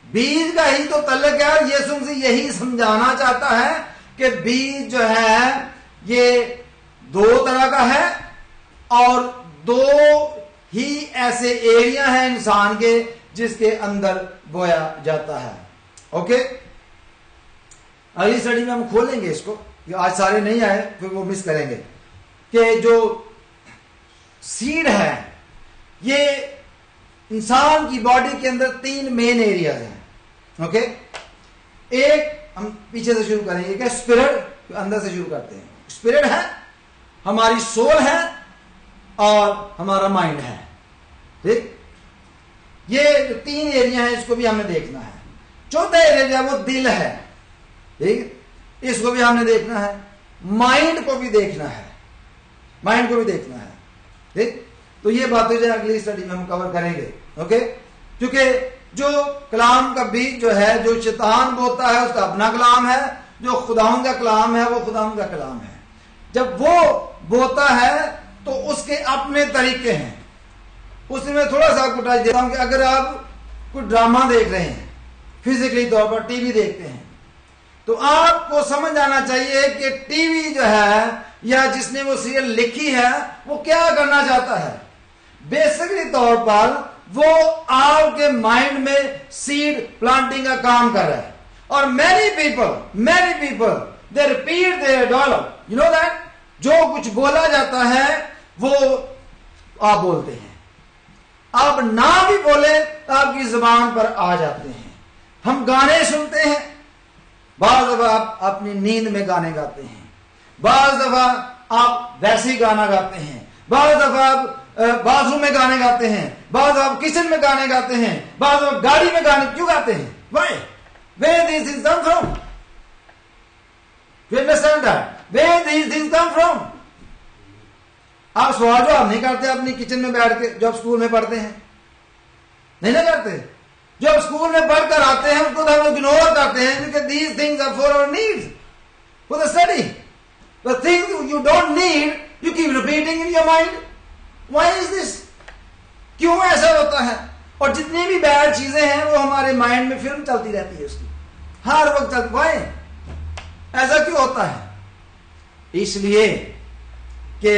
बीज का ही तो तल्लक है। और यीशु मसीह यही समझाना चाहता है कि बीज जो है ये 2 तरह का है और 2 ही ऐसे एरिया हैं इंसान के जिसके अंदर बोया जाता है। ओके, अगली स्टडी में हम खोलेंगे इसको, आज सारे नहीं आए फिर वो मिस करेंगे कि जो सीड है ये इंसान की बॉडी के अंदर 3 मेन एरियाज हैं। ओके, एक हम पीछे से शुरू करेंगे क्या, स्पिरिट, अंदर से शुरू करते हैं। स्पिरिट है, हमारी सोल है और हमारा माइंड है। ठीक, ये जो 3 एरिया है इसको भी हमने देखना है। चौथा एरिया जो है वो दिल है। ठीक, इसको भी हमने देखना है। माइंड को भी देखना है, माइंड को भी देखना है। ठीक, तो ये बातें जो अगली स्टडी में हम कवर करेंगे। ओके, क्योंकि जो कलाम का बीज जो है, जो शैतान बोता है उसका अपना कलाम है, जो खुदावंद का कलाम है वो खुदावंद का कलाम है। जब वो बोता है तो उसके अपने तरीके हैं। उसमें थोड़ा सा आपको टच देता हूं कि अगर आप कोई ड्रामा देख रहे हैं, फिजिकली तौर पर टीवी देखते हैं, तो आपको समझ आना चाहिए कि टीवी जो है या जिसने वो सीरियल लिखी है वो क्या करना चाहता है। बेसिकली तौर पर वो आपके माइंड में सीड प्लांटिंग का काम कर रहा है। और many people they repeat their dialogue, you know that. जो कुछ बोला जाता है वो आप बोलते हैं, आप ना भी बोले तो आपकी जुबान पर आ जाते हैं। हम गाने सुनते हैं, बाज़ दफा आप अपनी नींद में गाने गाते हैं, बाज़ दफा आप वैसे गाना गाते हैं, बाज़ दफा आप बाथरूम में गाने गाते हैं, बाज़ दफा आप किचन में गाने गाते हैं, बाज़ दफा गाड़ी में गाने क्यों गाते हैं? Why? Where these things come from? You understand that? Where these things come from? आप सवाल जवाब नहीं करते अपनी किचन में बैठ के, जब स्कूल में पढ़ते हैं नहीं ना करते। जब स्कूल में पढ़कर आते हैं उसको तो हम इग्नोर करते हैं, because these things are for our needs, for the study. The things you don't need, you keep repeating in your mind. Why is this? क्यों ऐसा होता है? और जितनी भी बैड चीजें हैं वो हमारे माइंड में फिल्म चलती रहती है उसकी। हर वक्त चलता है। ऐसा क्यों होता है? इसलिए कि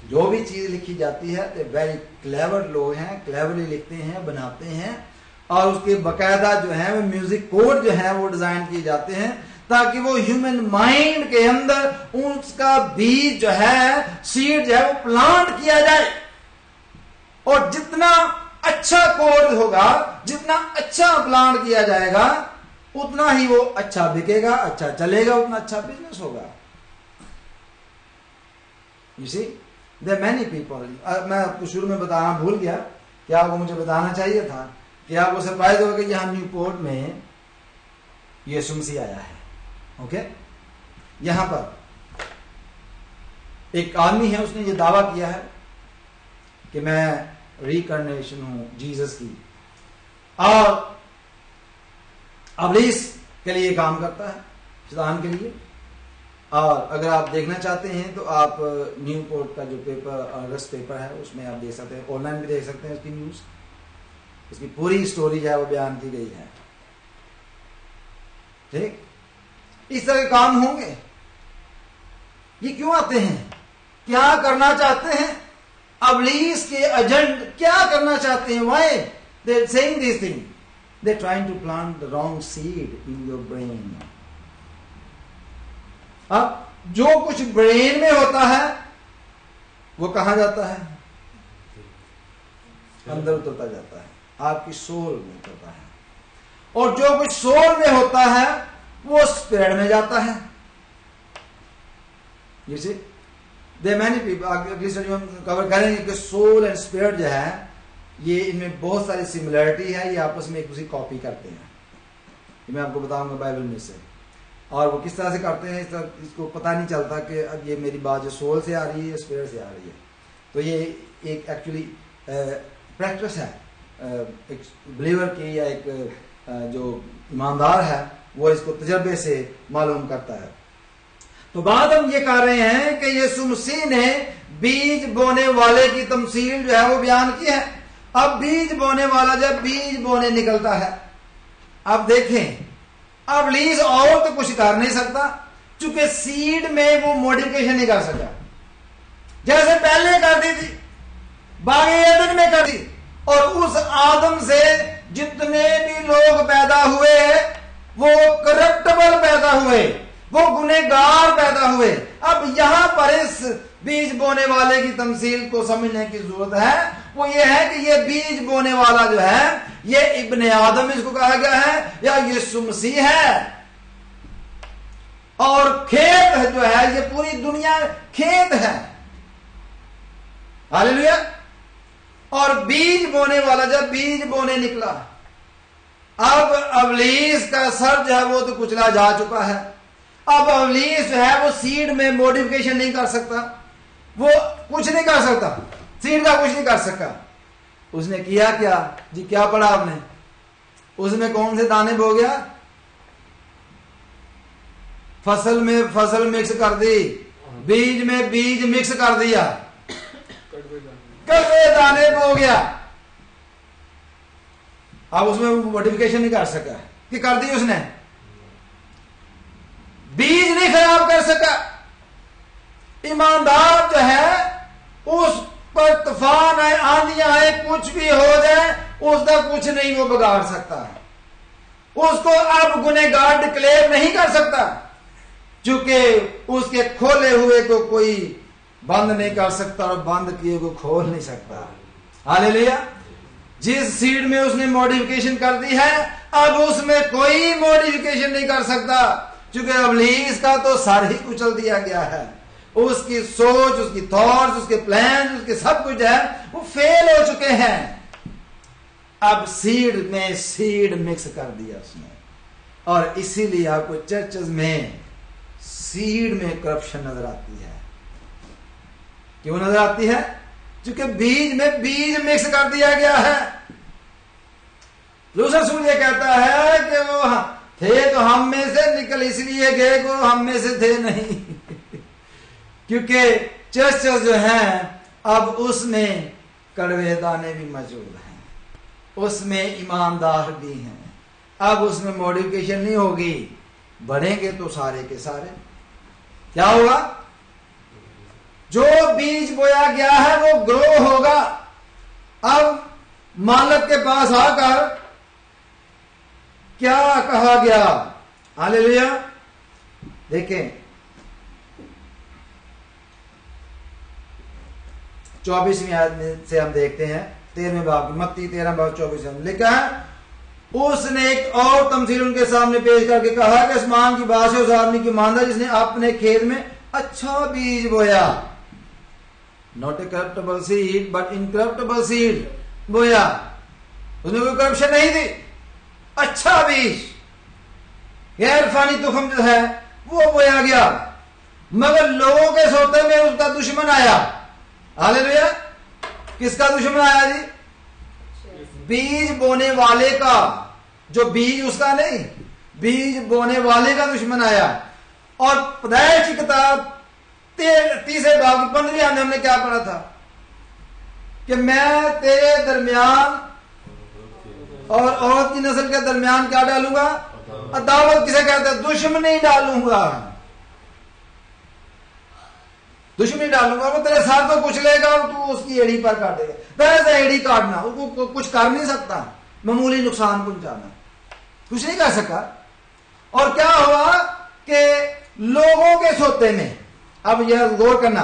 जो भी चीज लिखी जाती है तो वेरी क्लेवर लोग हैं, क्लेवरली लिखते हैं, बनाते हैं, और उसके बकायदा जो है वो म्यूजिक कोड जो है वो डिजाइन किए जाते हैं ताकि वो ह्यूमन माइंड के अंदर उसका बीज जो है, सीड जो है वो प्लांट किया जाए। और जितना अच्छा कोड होगा, जितना अच्छा प्लांट किया जाएगा, उतना ही वो अच्छा बिकेगा, अच्छा चलेगा, उतना अच्छा बिजनेस होगा। You see, there are many people. मैं आपको शुरू में बताना भूल गया कि आपको मुझे बताना चाहिए था कि आपको सरप्राइज होगा कि यहाँ न्यूपोर्ट में यीशु मसीह आया है। ओके, यहां पर एक आदमी है, उसने ये दावा किया है कि मैं रिकर्नेशन हूं जीसस की, और अबलीस के लिए काम करता है, शैतान के लिए। और अगर आप देखना चाहते हैं तो आप न्यूपोर्ट का जो पेपर, अगस्त पेपर है, उसमें आप देख सकते हैं, ऑनलाइन भी देख सकते हैं उसकी न्यूज, उसकी पूरी स्टोरी जो है वो बयान की गई है। ठीक, इस तरह के काम होंगे। ये क्यों आते हैं? क्या करना चाहते हैं? अबलीस के एजेंट क्या करना चाहते हैं? Why they are saying this thing? They are trying to plant the wrong seed in your brain. अब जो कुछ ब्रेन में होता है वो कहां जाता है? अंदर उतरता जाता है, आपकी सोल में उतरता है। और जो कुछ सोल में होता है वो स्पिरिट में जाता है। You see, there are many people, अगली स्टडी में हम कवर करेंगे कि सोल एंड स्पिरिट जो है, ये इनमें बहुत सारी सिमिलरिटी है, ये आपस में एक दूसरी कॉपी करते हैं। ये मैं आपको बताऊंगा बाइबल में से, और वो किस तरह से करते हैं इसको पता नहीं चलता कि अब ये मेरी बात जो सोल से आ रही है या स्पिरिट से आ रही है। तो ये एक एक्चुअली प्रैक्टिस है एक बिलीवर की, या एक जो ईमानदार है वो इसको तजर्बे से मालूम करता है। तो बात हम ये कर रहे हैं कि यीशु मसीह ने बीज बोने वाले की तमसील जो है वो बयान की है। अब बीज बोने वाला जब बीज बोने निकलता है, अब देखें, अब इब्लीस और तो कुछ कर नहीं सकता, चूंकि सीड में वो मॉडिफिकेशन नहीं कर सका। जैसे पहले कर दी थी, बागे एदन में कर दी, और उस आदम से जितने भी लोग पैदा हुए वो करप्टेबल पैदा हुए, वो गुनहगार पैदा हुए। अब यहां पर इस बीज बोने वाले की तमसील को समझने की जरूरत है। वो ये है कि ये बीज बोने वाला जो है, ये इब्ने आदम इसको कहा गया है, या यीशु मसीह है। और खेत जो है, ये पूरी दुनिया खेत है। हालेलुया। और बीज बोने वाला जब बीज बोने निकला, अब इब्लीस का सर जो है वो तो कुचला जा चुका है। अब इब्लीस जो है वो सीड में मॉडिफिकेशन नहीं कर सकता, वो कुछ नहीं कर सकता, सीड का कुछ नहीं कर सका। उसने किया क्या जी? क्या पढ़ा आपने? उसमें कौन से दाने बो गया? फसल में फसल मिक्स कर दी, बीज में बीज मिक्स कर दिया, कड़वे दाने बो गया। अब उसमें मॉडिफिकेशन नहीं कर सका कि कर दी उसने, बीज नहीं खराब कर सका। ईमानदार जो है, उस पर तूफान आए, आंधियां आए, कुछ भी हो जाए, उसका कुछ नहीं वो बिगाड़ सकता। उसको अब गुनहगार डिक्लेयर नहीं कर सकता, क्योंकि उसके खोले हुए को कोई बंद नहीं कर सकता और बंद किए को खोल नहीं सकता। हालेलुया। जिस सीड में उसने मॉडिफिकेशन कर दी है, अब उसमें कोई मॉडिफिकेशन नहीं कर सकता, क्योंकि इब्लीस का तो सर ही कुचल दिया गया है। उसकी सोच, उसकी थॉट्स, उसके प्लान, उसके सब कुछ है वो फेल हो चुके हैं। अब सीड में सीड मिक्स कर दिया उसने, और इसीलिए आपको चर्चेस में सीड में करप्शन नजर आती है। क्यों नजर आती है? क्योंकि बीज में बीज मिक्स कर दिया गया है। दूसरा सूर्य ये कहता है कि वो थे तो हम में से, निकल इसलिए गए को हम में से थे नहीं। क्योंकि चर्चेस जो हैं, अब उसमें कड़वे दाने भी मौजूद हैं, उसमें ईमानदार भी हैं, अब उसमें मॉडिफिकेशन नहीं होगी, बढ़ेंगे तो सारे के सारे। क्या होगा? जो बीज बोया गया है वो ग्रो होगा। अब मालिक के पास आकर क्या कहा गया? हालेलुया। देखें 24वीं आयत में से हम देखते हैं 13वें बाब, मत्ती 13 बाब 24 में लिखा है, उसने एक और तमसील उनके सामने पेश करके कहा कि आसमान की बात है उस आदमी की मानदा जिसने अपने खेत में अच्छा बीज बोया, not a corruptible seed but incorruptible seed बोया। उसमें कोई करप्शन नहीं थी, अच्छा बीज, गैर फानी तुखम जो है वो बोया गया। मगर लोगों के सोते में उसका दुश्मन आया। हालेलुया। किसका दुश्मन आया जी? बीज बोने वाले का, जो बीज उसका नहीं, बीज बोने वाले का दुश्मन आया। और पैदाइश की किताब 30 बाब की 15वीं आयत में हमने क्या पढ़ा था कि मैं तेरे दरमियान और औरत की नस्ल के दरमियान क्या डालूंगा? अदावत किसे कहते हैं? दुश्मनी डालूंगा, दुश्मनी डालूंगा। वो तेरे साथ तो कुछ लेगा और तू उसकी एड़ी पर काटेगा। वैसे एड़ी काटना, उसको कुछ कर नहीं सकता, मामूली नुकसान पहुंचाना, कुछ नहीं कर सका। और क्या हुआ कि लोगों के सोते में, अब यह गौर करना,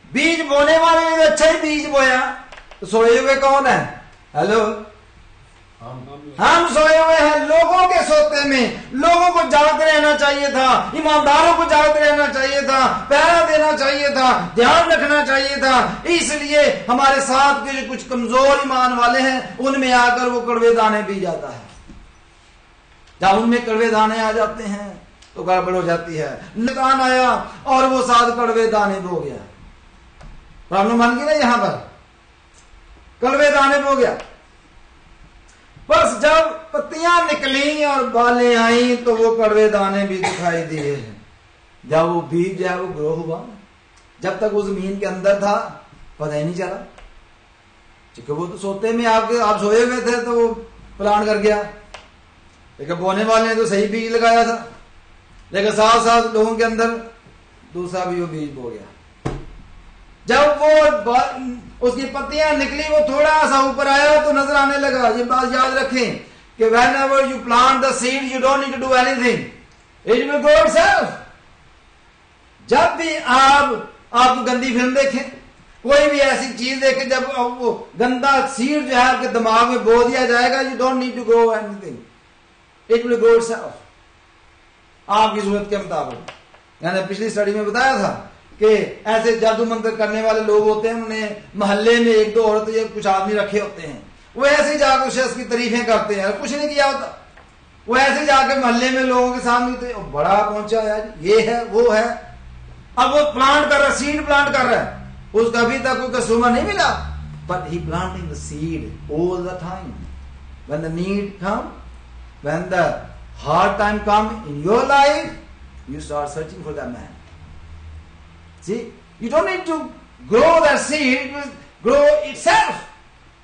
बीज बोने वाले ने अच्छा ही बीज बोया, तो सोए हुए कौन है? हेलो, हम सोए हुए हैं लोगों के सोते में। लोगों को जागते रहना चाहिए था, ईमानदारों को जागते रहना चाहिए था, पहरा देना चाहिए था, ध्यान रखना चाहिए था। इसलिए हमारे साथ के जो कुछ कमजोर ईमान वाले हैं उनमें आकर वो कड़वे दाने पी जाता है। जब उनमें कड़वे दाने आ जाते हैं तो गड़बड़ हो जाती है। निकान आया और वो साथ कड़वे दाने बो गया। प्रॉब्लम मान गई ना, यहां पर कड़वे दाने बो गया। बस जब पत्तियां निकली और बालें आई तो वो कड़वे दाने भी दिखाई दिए। जब वो बीज जो है वो ग्रो हुआ, जब तक वो जमीन के अंदर था पता ही नहीं चला, क्योंकि वो तो सोते में आप सोए हुए थे तो वो प्लांट कर गया। लेकिन बोने वाले ने तो सही बीज लगाया था, लेकिन साथ साथ लोगों के अंदर दूसरा भी वो बीज बो गया। जब वो उसकी पत्तियां निकली, वो थोड़ा सा ऊपर आया तो नजर आने लगा। ये बात याद रखें कि whenever you plant the seed you don't need to do anything, it will grow itself। जब भी आप गंदी फिल्म देखें, कोई भी ऐसी चीज देखें, जब वो गंदा सीड जो है आपके दिमाग में बो दिया जाएगा, you don't need to grow anything, it will grow itself, आपकी जरूरत के मुताबिक। मैंने पिछली स्टडी में बताया था कि ऐसे जादू मंत्र करने वाले लोग होते हैं, उन्हें मोहल्ले में एक दो औरत या कुछ आदमी रखे होते हैं, वो ऐसे ही जाकर शख्स की तारीफें करते हैं, कुछ नहीं किया होता। वो ऐसे जाकर मोहल्ले में लोगों के सामने तो बड़ा पहुंचा है, ये है वो है। अब वो प्लांट कर रहा है, सीड प्लांट कर रहा है, उसका अभी तक कोई कंज्यूमर नहीं मिला, but he planting the seed all the time. When the need come, when the hard time come in your life, you start searching for that man. See, you don't need to grow that seed, it will grow itself.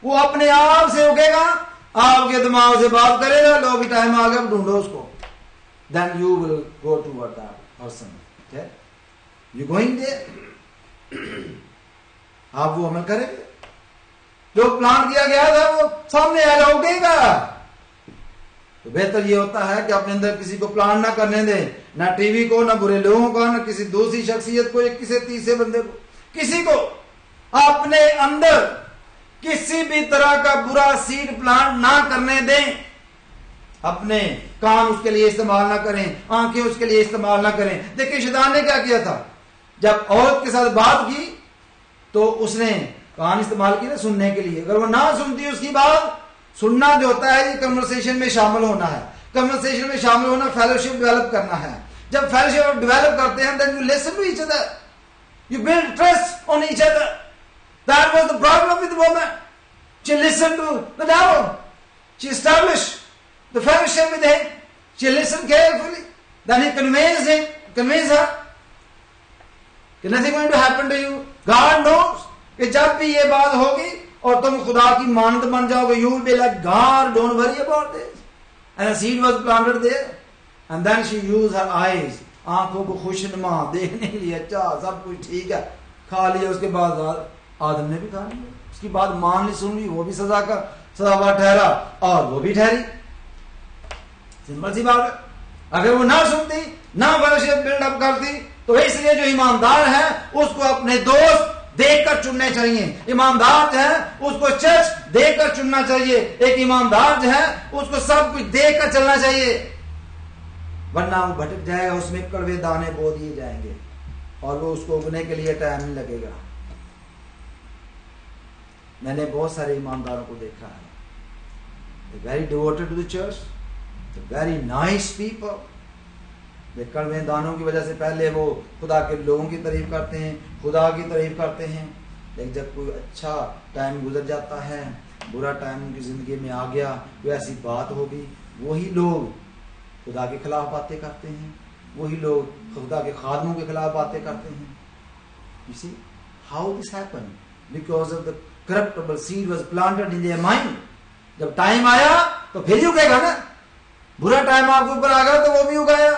वो अपने आप से उगेगा, आपके दिमाग से बात करेगा, लो भी टाइम आ गया, ढूंढो उसको, then you will go toward that person. Okay? You going there? आप वो अमल करेंगे, जो प्लान किया गया था वो सामने आएगा, उगेगा। तो बेहतर ये होता है कि अपने अंदर किसी को प्लान ना करने दें, ना टीवी को, ना बुरे लोगों का, ना किसी दूसरी शख्सियत को, या किसी तीसरे बंदे को, किसी को अपने अंदर किसी भी तरह का बुरा सीड प्लांट ना करने दें। अपने कान उसके लिए इस्तेमाल ना करें, आंखें उसके लिए इस्तेमाल ना करें। देखिए शैतान ने क्या किया था, जब औरत के साथ बात की तो उसने कान इस्तेमाल किया सुनने के लिए। अगर वो ना सुनती उसकी बात, सुनना जो होता है ये कन्वर्सेशन में शामिल होना है, कन्वर्सेशन में शामिल होना, फेलोशिप डेवलप करना है। जब फेलोशिप डेवलप करते हैं then you listen to each other, you build trust on each other. That was the problem with woman, she listen to the devil, she established the fellowship with him, she listen carefully, then he convince her कि nothing going to happen to you. God knows कि जब भी ये बात होगी और तुम खुदा की मानद बन जाओगे, you will be like God, don't worry about this, and a seed was planted there, and then she used her eyes, आंखों को खुशनुमा देखने के लिए, अच्छा सब कुछ ठीक है, खा लिया। उसके बाद आदम ने भी खा लिया, उसकी बात मान ली, सुन ली, वो भी सजावार ठहरा और वो भी ठहरी। सिंपल सी बात है। अगर वो ना सुनती, ना वर्शिप बिल्डअप करती, तो इसलिए जो ईमानदार है उसको अपने दोस्त देखकर चुनने चाहिए। ईमानदार जो है उसको चर्च देखकर चुनना चाहिए। एक ईमानदार जो है उसको सब कुछ देखकर चलना चाहिए, वरना वो भटक जाएगा। उसमें कड़वे दाने बो दिए जाएंगे और वो उसको उगने के लिए टाइम नहीं लगेगा। मैंने बहुत सारे ईमानदारों को देखा है, very devoted to the church, very nice people. वे कड़वे दानों की वजह से पहले वो खुदा के लोगों की तारीफ करते हैं, खुदा की तारीफ करते हैं, लेकिन जब कोई अच्छा टाइम गुजर जाता है, बुरा टाइम उनकी जिंदगी में आ गया, कोई ऐसी बात होगी, वही लोग खुदा के खिलाफ बातें करते हैं, वही लोग खुदा के खादमों के खिलाफ बातें करते हैं। You see how this happened? Because of the corruptible seed was planted in their mind. जब टाइम आया तो फिर ही उगेगा ना। बुरा टाइम आपके ऊपर आ गया तो वो भी उगाया।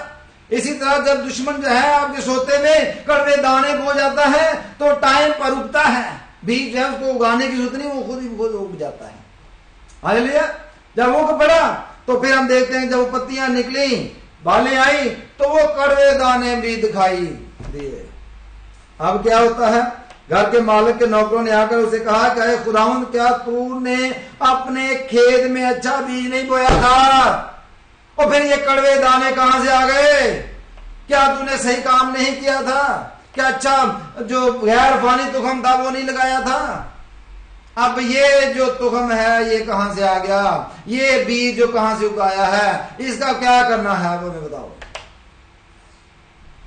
इसी तरह जब दुश्मन जो है आपके सोते में कड़वे दाने बो जाता है तो टाइम पर उगता है। बीज जो है उसको उगाने की जरूरत नहीं, वो खुद ही खुद उग जाता है। हालेलुया। जब वो पड़ा तो फिर हम देखते हैं जब वो पत्तियां निकली, बालें आई, तो वो कड़वे दाने भी दिखाई दिए। अब क्या होता है, घर के मालिक के नौकरों ने आकर उसे कहा कि खुदावंद, क्या तूने अपने खेत में अच्छा बीज नहीं बोया था? और फिर ये कड़वे दाने कहां से आ गए? क्या तूने सही काम नहीं किया था? क्या अच्छा जो गैर फानी तुखम था वो नहीं लगाया था? अब ये जो तुखम है ये कहां से आ गया? ये बीज जो कहां से उगाया है, इसका क्या करना है वो मैं बताओ।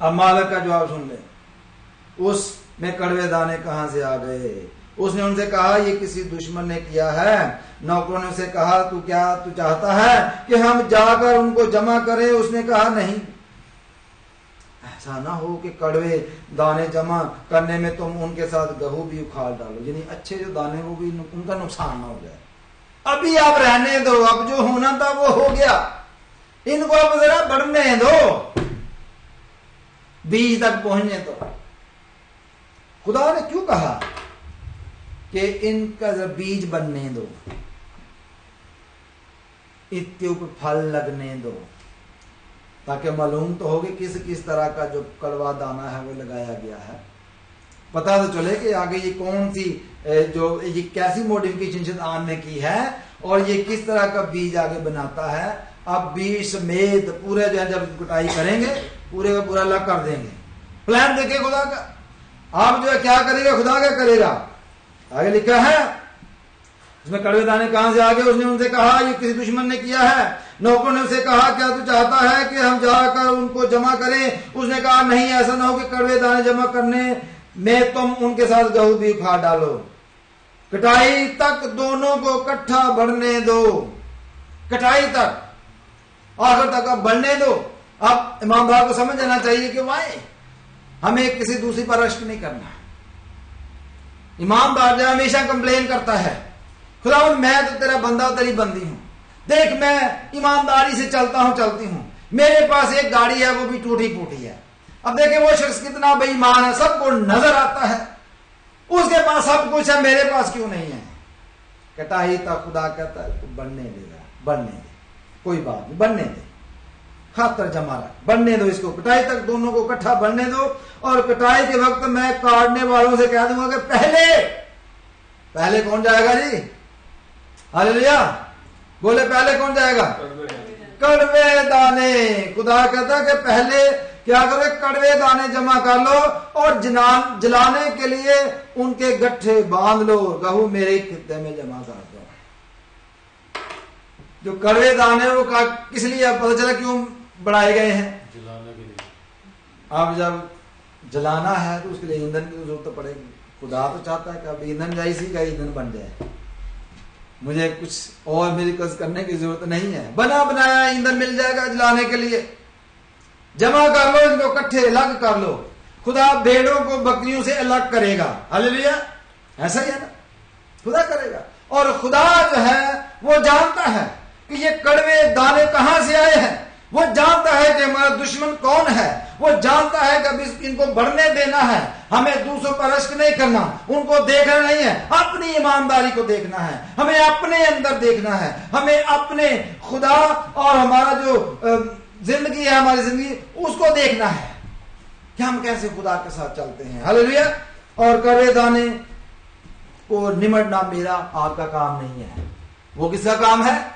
अब मालिक का जवाब सुन ले, उसमें कड़वे दाने कहां से आ गए? उसने उनसे कहा ये किसी दुश्मन ने किया है। नौकरों ने उसे कहा तू चाहता है कि हम जाकर उनको जमा करें? उसने कहा नहीं, ऐसा ना हो कि कड़वे दाने जमा करने में तुम उनके साथ गेहूं भी उखाड़ डालो, यानी अच्छे जो दाने वो भी उनका नुकसान ना हो जाए। अभी आप रहने दो, अब जो होना था वो हो गया, इनको अब जरा बढ़ने दो, बीज तक पहुंचने दो। खुदा ने क्यों कहा कि इनका बीज बनने दो, इसके ऊपर फल लगने दो, ताकि मालूम तो हो कि किस किस तरह का जो कड़वा दाना है वो लगाया गया है। पता तो चले कि आगे ये कौन सी जो ये कैसी मॉडिफिकेशन शैतान ने की है और ये किस तरह का बीज आगे बनाता है। अब बीज समेत पूरे जो है जब कटाई करेंगे पूरे का पूरा अलग कर देंगे। प्लान देखे खुदा का। आप जो है क्या करेगा, खुदा क्या करेगा, आगे लिखा है। उसमें कड़वे दाने कहां से आ गए? उसने उनसे कहा ये किसी दुश्मन ने किया है। नौकरों ने उसे कहा क्या तू चाहता है कि हम जाकर उनको जमा करें? उसने कहा नहीं, ऐसा ना हो कि कड़वे दाने जमा करने में तुम उनके साथ गेहूं भी उखाड़ डालो। कटाई तक दोनों को इकट्ठा बढ़ने दो, कटाई तक आखिर तक अब बढ़ने दो। अब ईमानदार को समझ जाना चाहिए कि भाई हमें किसी दूसरी पर रश्क नहीं करना। ईमानदार जो हमेशा कंप्लेन करता है, खुदा मैं तो तेरा बंदा तेरी बंदी हूं, देख मैं ईमानदारी से चलता हूं चलती हूं, मेरे पास एक गाड़ी है वो भी टूटी फूटी है। अब देखे वो शख्स कितना बेईमान है, सबको नजर आता है, उसके पास सब कुछ है, मेरे पास क्यों नहीं है? कटाई तक खुदा कहता है तू बढ़ने देगा, बढ़ने दे, कोई बात नहीं, बढ़ने दे, खातर जमा रहा, बढ़ने दो इसको, कटाई तक दोनों को इकट्ठा बढ़ने दो। और कटाई के वक्त मैं काटने वालों से कह दूंगा कि पहले कौन जाएगा जी? हालेलुया, बोले पहले कौन जाएगा? कड़वे दाने। खुदा कहता है कि पहले क्या करो, कड़वे दाने जमा कर लो और जलाने के लिए उनके गट्ठे बांध लो, गेहूं मेरे खित्ते में जमा कर दो। जो कड़वे दाने वो किस लिए पता चला क्यों बढ़ाए गए हैं? जलाने के लिए। अब जब जलाना है तो उसके लिए ईंधन की जरूरत तो पड़ेगी। खुदा तो चाहता है कि अब ईंधन जैसी का ईंधन बन जाए, मुझे कुछ और मिलकस करने की जरूरत नहीं है, बना बनाया ईंधन मिल जाएगा जलाने के लिए। जमा कर लो, इनको इकट्ठे अलग कर लो। खुदा भेड़ों को बकरियों से अलग करेगा। हालेलुया, ऐसा ही है ना, खुदा करेगा। और खुदा जो है वो जानता है कि ये कड़वे दाने कहां से आए हैं। वो जानता है कि हमारा दुश्मन कौन है, वो जानता है कि अब इनको बढ़ने देना है, हमें दूसरों पर रश्क नहीं करना, उनको देखना नहीं है, अपनी ईमानदारी को देखना है, हमें अपने अंदर देखना है, हमें अपने खुदा और हमारा जो जिंदगी है, हमारी जिंदगी उसको देखना है कि हम कैसे खुदा के साथ चलते हैं। हालेलुया। और कड़वे दाने को निमटना मेरा आपका काम नहीं है, वो किसका काम है?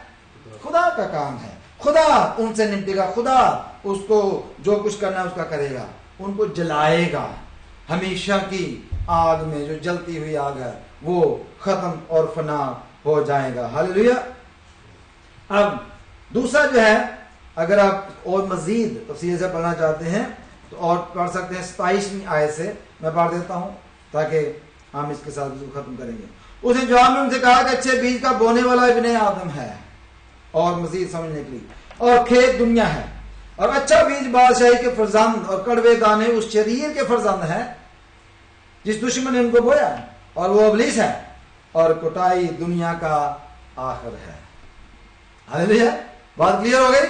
खुदा का काम है। खुदा उनसे निपटेगा, खुदा उसको जो कुछ करना है उसका करेगा, उनको जलाएगा। हमेशा की आग में जो जलती हुई आग है वो खत्म और फना हो जाएगा। हालेलुया। अब दूसरा जो है, अगर आप और मजीद तफसील से पढ़ना चाहते हैं तो और पढ़ सकते हैं 27वीं आयत से, मैं पढ़ देता हूं ताकि हम इसके साथ खत्म करेंगे। उसने जवाब में उनसे कहा कि अच्छे बीज का बोने वाला इब्ने आदम है, और मजीद समझने के लिए, और खेत दुनिया है, और अच्छा बीज बादशाही के फरजंद और कड़वे दाने उस शरीर के फरजंद है जिस दुश्मन ने उनको बोया, और वो इब्लीस है, और कुटाई दुनिया का आखिर है। हालेलुया। बात क्लियर हो गई?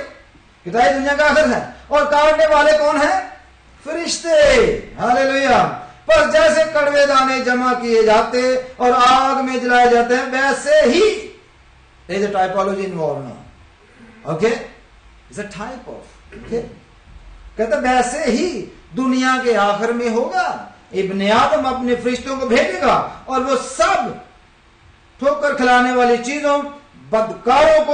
कुटाई दुनिया का आखिर है, और काटने वाले कौन है? फरिश्ते। हालेलुया। पर जैसे कड़वे दाने जमा किए जाते और आग में जलाए जाते हैं, वैसे ही is a typology involved now. Okay? It's a type of. Okay? कहता वैसे ही दुनिया के आखिर में होगा, इब्ने आदम अपने फरिश्तों को भेजेगा और वो सब ठोकर खिलाने वाली चीजों बदकारों को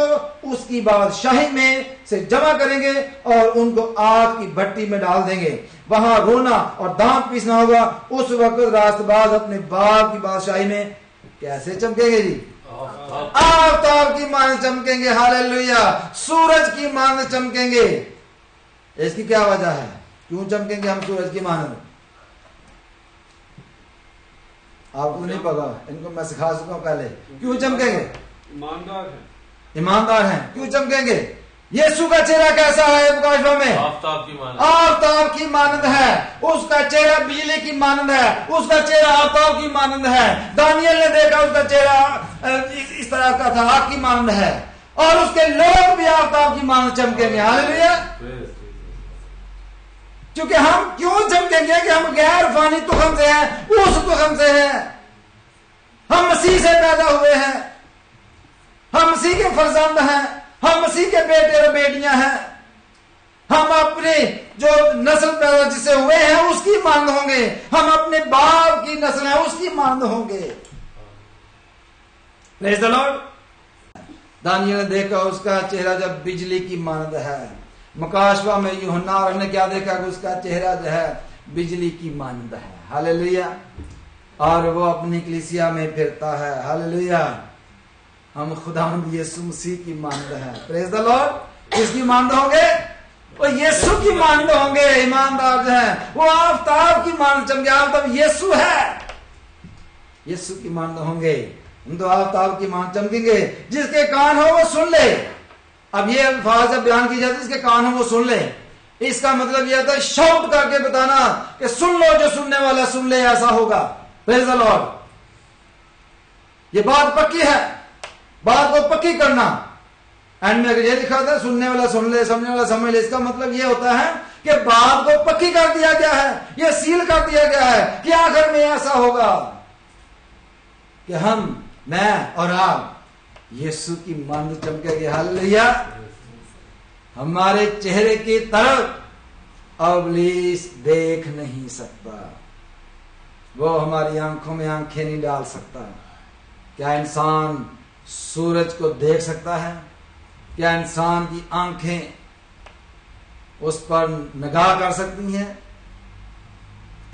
उसकी बादशाही में से जमा करेंगे और उनको आग की भट्टी में डाल देंगे। वहां रोना और दांत पीसना होगा। उस वक्त रास्तबाज अपने बाप की बादशाही में कैसे चमकेंगे जी? आफताब की मांग चमकेंगे। हालेलुया। सूरज की मांग चमकेंगे। इसकी क्या वजह है? क्यों चमकेंगे हम सूरज की मांग? आपको नहीं पता, इनको मैं सिखा चुका हूं पहले। क्यों चमकेंगे? ईमानदार है, ईमानदार हैं। क्यों चमकेंगे? यीशु का चेहरा कैसा है प्रकाशवा में? आफताब की मानद। आफताब की मानद है। उसका चेहरा बिजली की मानद है, उसका चेहरा आफताब की मानद है। दानियल ने देखा उसका चेहरा इस तरह का था, आग की मानद है, और उसके लोग भी आफताब की मानद चमकेंगे। हालेलुया। क्योंकि हम क्यों चमकेंगे? कि हम गैर फानी तुखम से हैं, उस तुखम से हैं, हम मसीह से पैदा हुए हैं, हम मसीह के फरजंद हैं, हम मसीह के बेटे और बेटियां हैं। हम अपने जो नस्ल पैदा जिसे हुए हैं उसकी मानद होंगे, हम अपने बाप की नस्ल है उसकी मानद होंगे। Praise the Lord. दानियल ने देखा उसका चेहरा जब बिजली की मानद है। मकाशवा में यूहन्ना और ने क्या देखा कि उसका चेहरा जो है बिजली की मानद है। हालेलुया। और वो अपनी कलीसिया में फिरता है। हालेलुया। हम खुदावंद यीशु मसीह की मानद हैं। Praise the Lord. किसकी मानद होंगे? वो यीशु की मानद होंगे। ईमानदार जो हैं वो आफताब की मानद चमके। आफताब यीशु है, यीशु की मानद होंगे। हम तो आफताब की मानद चमकेंगे। जिसके कान हो वो सुन ले। अब ये अल्फाज जब बयान की जाती है, जिसके कान हो वो सुन ले, इसका मतलब यह था शाउट करके बताना कि सुन लो, जो सुनने वाला सुन ले, ऐसा होगा। Praise the Lord. ये बात पक्की है, बात को पक्की करना। एंड में ये लिखा था सुनने वाला सुन ले, समझने वाला समझ ले। इसका मतलब ये होता है कि बात को पक्की कर दिया गया है, ये सील कर दिया गया है कि आखिर में ऐसा होगा कि हम, मैं और आप यीशु की मानद चमकेंगे। हालेलुया। हमारे चेहरे की तरफ इब्लीस देख नहीं सकता, वो हमारी आंखों में आंखें नहीं डाल सकता। क्या इंसान सूरज को देख सकता है? क्या इंसान की आंखें उस पर निगाह कर सकती हैं?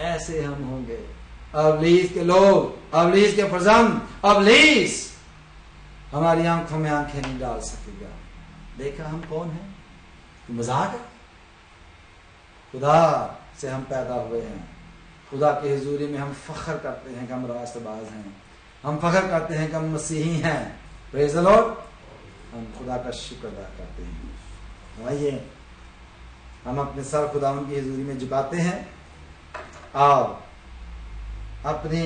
ऐसे हम होंगे। इब्लीस के लोग, इब्लीस के फरजंद, इब्लीस हमारी आंखों में आंखें नहीं डाल सकेगा। देखा हम कौन हैं? मजाक है? खुदा से हम पैदा हुए हैं। खुदा की हुजूरी में हम फख्र करते हैं कि हम रास्तबाज हैं। हम फख्र करते हैं कि हम मसीही हैं। Praise the Lord. हम खुदा का शुक्र अदा करते हैं। आइए हम अपने सर खुदावंद की हुजूरी में झुकाते हैं और अपने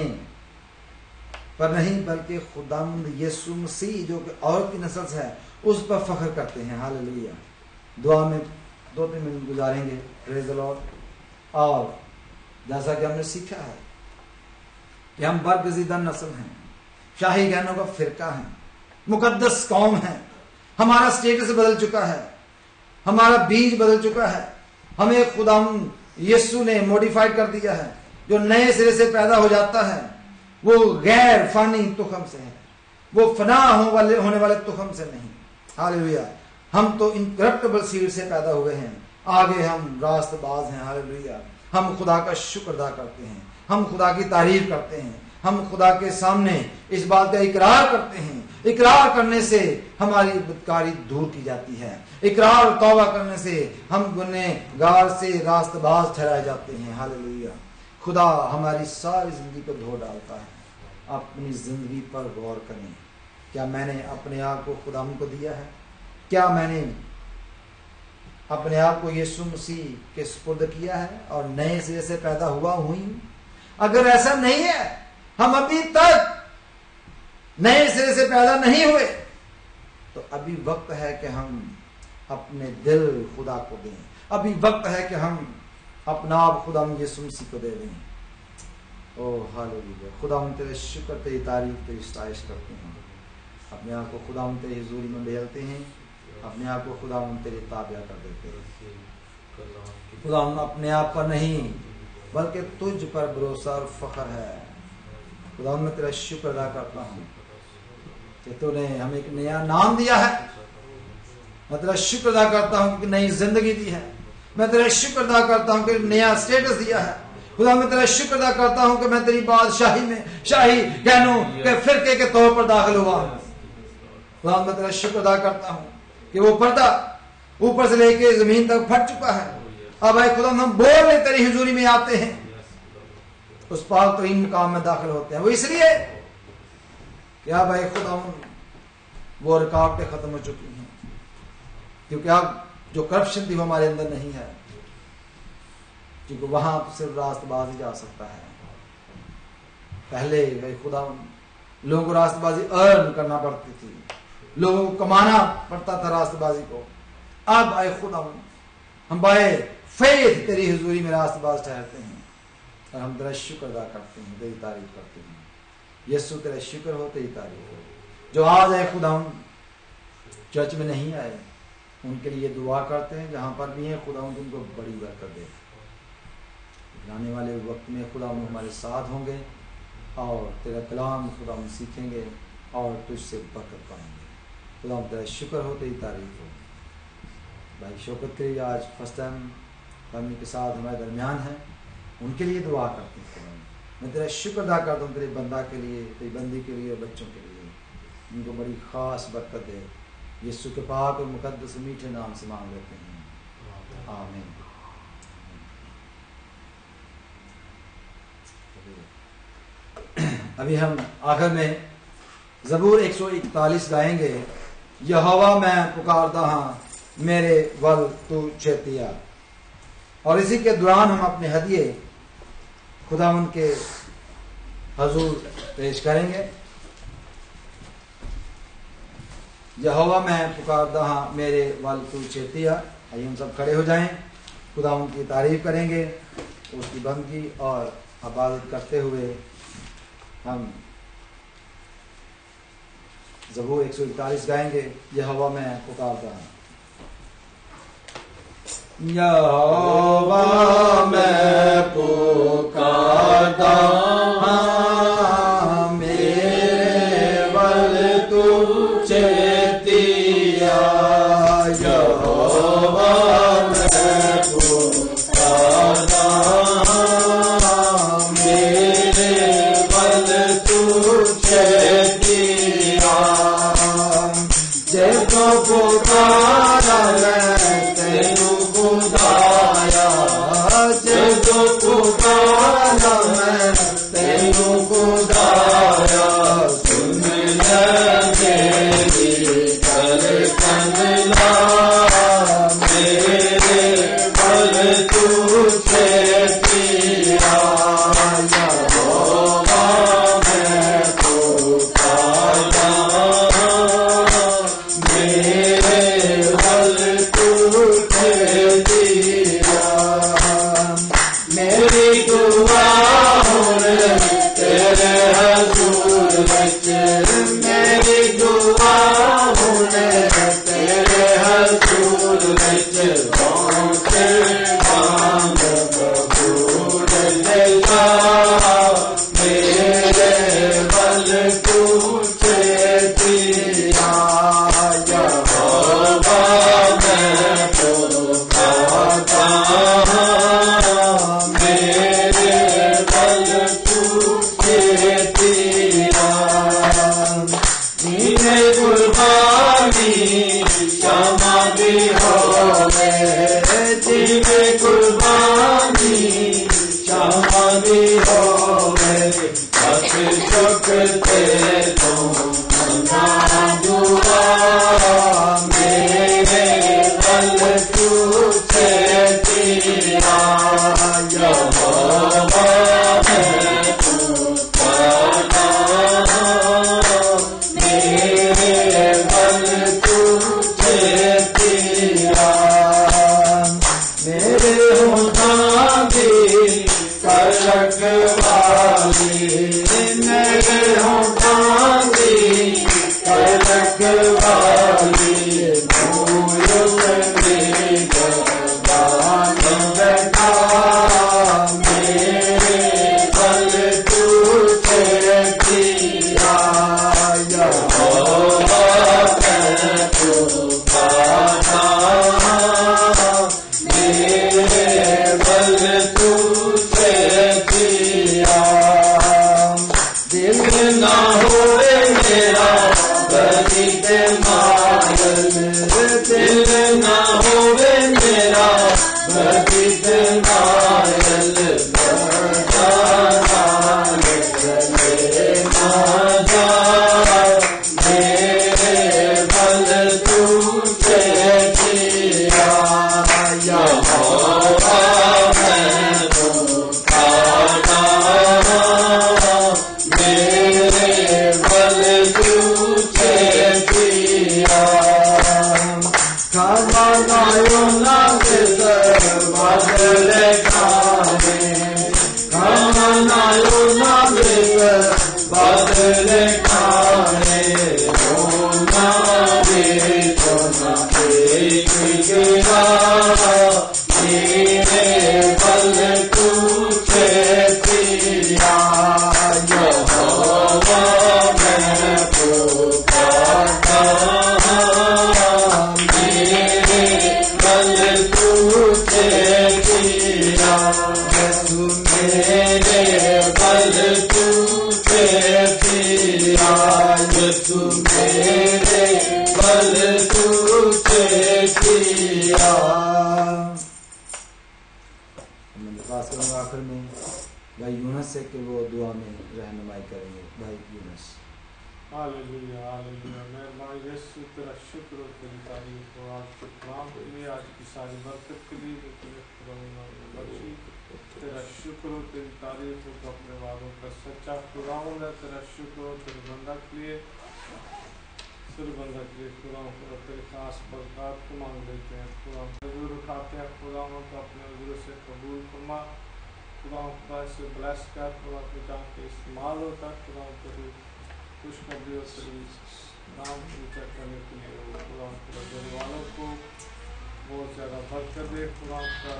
पर नहीं बल्कि खुदावंद यीशु मसीह जो कि औरत की नस्ल से है उस पर फख्र करते हैं। हालेलुया। दुआ में 2-3 मिनट गुजारेंगे। Praise the Lord. और जैसा कि हमने सीखा है कि हम बरगजीदा नस्ल हैं, शाही गहनों का फिरका है, मुकद्दस कौम है। हमारा स्टेटस बदल चुका है, हमारा बीज बदल चुका है। हमें खुदा यीशु ने मॉडिफाइड कर दिया है। जो नए सिरे से पैदा हो जाता है वो गैर फानी तुखम से है, वो फना होने वाले तुखम से नहीं। हालेलुया। हम तो इनकरप्टेबल सीड से पैदा हुए हैं, आगे हम रास्तबाज हैं। हालेलुया। हम खुदा का शुक्र अदा करते हैं, हम खुदा की तारीफ करते हैं, हम खुदा के सामने इस बात का इकरार करते हैं। इकरार करने से हमारी बदकारी दूर की जाती है। इकरार और तौबा करने से हम गुनहगार से रास्तबाज ठहराए जाते हैं। हालेलुया। खुदा हमारी सारी जिंदगी को धो डालता है। अपनी जिंदगी पर गौर करें। क्या मैंने अपने आप को खुदा को दिया है? क्या मैंने अपने आप को यीशु मसीह के सुपुर्द किया है और नए सिरे से पैदा हुई? अगर ऐसा नहीं है, हम अभी तक नए सिरे से पैदा नहीं हुए, तो अभी वक्त है कि हम अपने दिल खुदा को दें। अभी वक्त है कि हम अपना आप खुदा यीशु मसीह को दे दें। Oh hallelujah. खुदा हम तेरे शुक्र, तेरी तारीफ, तेरी सताइश करते हैं। अपने आप को खुदा हम तेरी हुजूरी में बदलते हैं, अपने आप को खुदा हम तेरे ताबिया कर देते हैं। खुदा हम अपने आप पर नहीं बल्कि तुझ पर भरोसा और फख्र है। खुदा मैं तेरा शुक्र अदा करता हूँ कि तूने हमें एक नया नाम दिया है। मैं तेरा शुक्र अदा करता हूँ कि नई जिंदगी दी है। मैं तेरा शुक्र अदा करता हूँ कि नया स्टेटस दिया है। खुदा मैं तेरा शुक्र अदा करता हूँ कि मैं तेरी बादशाही में शाही गहनों के फिरके के तौर पर दाखिल हुआ। खुदा मैं तेरा शुक्र अदा करता हूँ कि वो पर्दा ऊपर से लेके जमीन तक फट चुका है। अब भाई खुदा हम बोलने तेरी हुजूरी में आते हैं, उस पाक तो इन मुकाम में दाखिल होते हैं। वो इसलिए क्या भाई खुदा वो रुकावटें खत्म हो चुकी हैं, क्योंकि अब जो करप्शन थी वो हमारे अंदर नहीं है, क्योंकि वहां तो सिर्फ रास्तबाजी जा सकता है। पहले भाई खुदा लोगों को रास्तबाजी अर्न करना पड़ती थी, लोगों को कमाना पड़ता था रास्तबाजी को। अब आए खुदा हम बाय फेथ तेरी हुजूरी में रास्तबाज ठहरते हैं और हम तेरा शुक्र अदा करते हैं, तेरी तारीफ करते हैं। यीशु तेरा शुक्र हो, तेरी तारीफ हो। जो आज आए खुदा हम चर्च में नहीं आए, उनके लिए दुआ करते हैं। जहां पर भी हैं खुदा उनको बड़ी बरकत दे। आने वाले वक्त में खुदा हमारे साथ होंगे और तेरा कलाम खुदा हम सीखेंगे और तुझसे बरकत पाएंगे। खुदा तेरा शुक्र हो, तेरी तारीफ हो। भाई शौकत के लिए आज फर्स्ट टाइम फैमिली के साथ हमारे दरमियान है, उनके लिए दुआ करते हैं। मैं तेरा शुक्र अदा करता हूँ तेरे बंदा के लिए, तेरी बंदी के लिए और बच्चों के लिए। उनको बड़ी ख़ास बरकत दे। यीशु के पाक और मुकद्दस मीठे नाम से मांग लेते हैं, आमीन। अभी हम आखिर में ज़बूर 141 गाएंगे। यहोवा मैं पुकारता हाँ, मेरे वल तू चेतिया। और इसी के दौरान हम अपने हदिये खुदावंद के हजूर पेश करेंगे। यहोवा मैं पुकारता हाँ, मेरे वल तू चेतिया। आइए हम सब खड़े हो जाएं, खुदावंद की तारीफ करेंगे, उसकी बंदगी और इबादत करते हुए हम ज़बूर 141 गाएंगे। यहोवा मैं पुकारता हूँ। यहोवा मैं पुकारता हूँ, मेरे वल तू चेतिया। यहोवा मैं पुकारता हूँ, मेरे वल तू चेतिया। जैसा पुकारा मैं तेनू खुदाया, जैसा पुकारा मैं तेनू खुदाया। सुन ले मेरी करकनला, मेरे बल तू चेतिया। यहोवा मैं पुकारता हूँ, मेरे समाधि होवे जीवे कुर्बानी समाधि होवे बस चुकते तुम ना दुआ मेरे बल तुझे दिया यहोवा मैं पुकारा मेरे बल तुझे दिया मेरे होना भी करक वाली मेरे होना भी करक वाली भूल में गवान बैठा मेरे बल तुझे दिया यहोवा मैं पुकारा मेरे बल तुझे दिया दिल ना होवे मेरा बलिद मायल दिल ना होवे मेरा बलिद मायल ना जा मेरे बल तुझे दिया यहोवा मैं पुकारा मेरे बल तुझे दिया खानायो ना बदल खाने खानायो ना बदल खाने होना भी तो ना एक गिरा मेरे बल तुझे दिया यहोवा मैं पुकारा मेरे बल तुझे दिया यीशु मेरे बल तुझे दिया यीशु मेरे बल तुझे दिया। मैं दरख्वास्त करूँगा आखिर में भाई यूनस से कि वो दुआ में रहनुमाई करेंगे। भाई यूनस। Hallelujah hallelujah. मेहरबान यीशु तेरा शुक्र और तेरी तारीफ हो आज के कलाम के लिए आज की सारी बरकत के लिए जो तूने खुदावंद ने बख्शी। तेरा शुक्र और तेरी तारीफ हो तो अपने वादों का सच्चा खुदावंद है। तेरा शुक्र और तेरे बंदा के लिए खुदावंद और तेरे खास बरकत को मांग लेते हैं। खुदावंद हजूर उठाते हैं खुदावंद को अपने हजूर से कबूल फरमा। खुदावंद खुदा से ब्लेस कर खुदा को जहाँ के इस्तेमाल होता है खुदावंद तेरी खुशखबरी और तेरी नाम ऊँचा करने के लिए खुदावंद खुदा देने वालों को बहुत ज़्यादा बरकत दे। खुदावंद का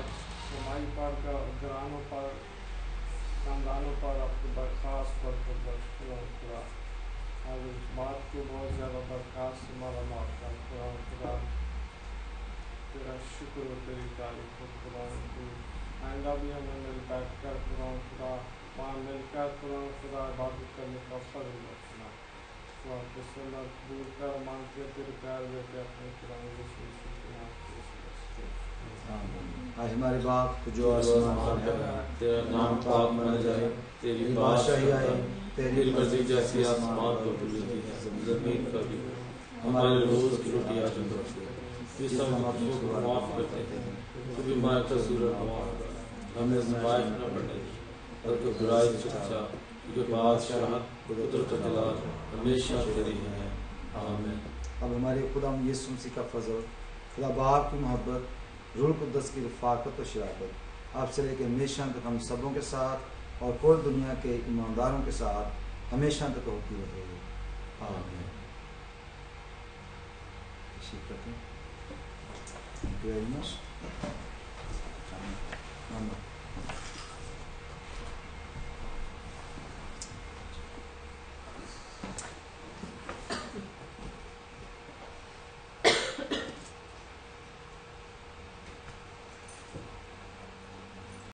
कमाई पर का घरानों पर खानदानों पर आपको बर्खास्त बरकत बख्श खुदावंद खुदा आज इस बात को बहुत ज़्यादा बरखास्त से मारा मार कर खुदावंद खुदा तेरा शुक्र और तेरी तारीफ हो। खुदावंद को आइंदा भी हमें मिल बैठ कर खुदावंद खुदा वहाँ मिलकर खुदावंद खुदा इबादत करने का फर्ज रखना। खुदा के सुन्नत कबूल कर मांगते तेरे प्यार बेटे अपने खुदावंद यीशु मसीह के नाम से आज हमारे बाप जो आसमान पर है तेरा नाम पाक माना जाए तेरी बादशाही आए तेरी मर्जी जैसी आसमान पर भी जमीन पर भी हमारे रोज की रोटी आज हम दो जिस हम अपनों को माफ करते हैं तो भी हमारा कसूर माफ कर हमें ज़िम्मेदारी न पड़े बल्कि बुराई से बचा क्योंकि बादशाहत कुदरत और जलाल हमेशा तेरी है आमीन। अब हमारे खुदा यीशु मसीह का फजल खुदा बाप की मोहब्बत रूह कुद्दस की रफ़ाकत और शराकत आपसे लेकर हमेशा तक हम सबों के साथ और कुल दुनिया के ईमानदारों के साथ हमेशा तक होती रहेगी आमीन। Thank you very much.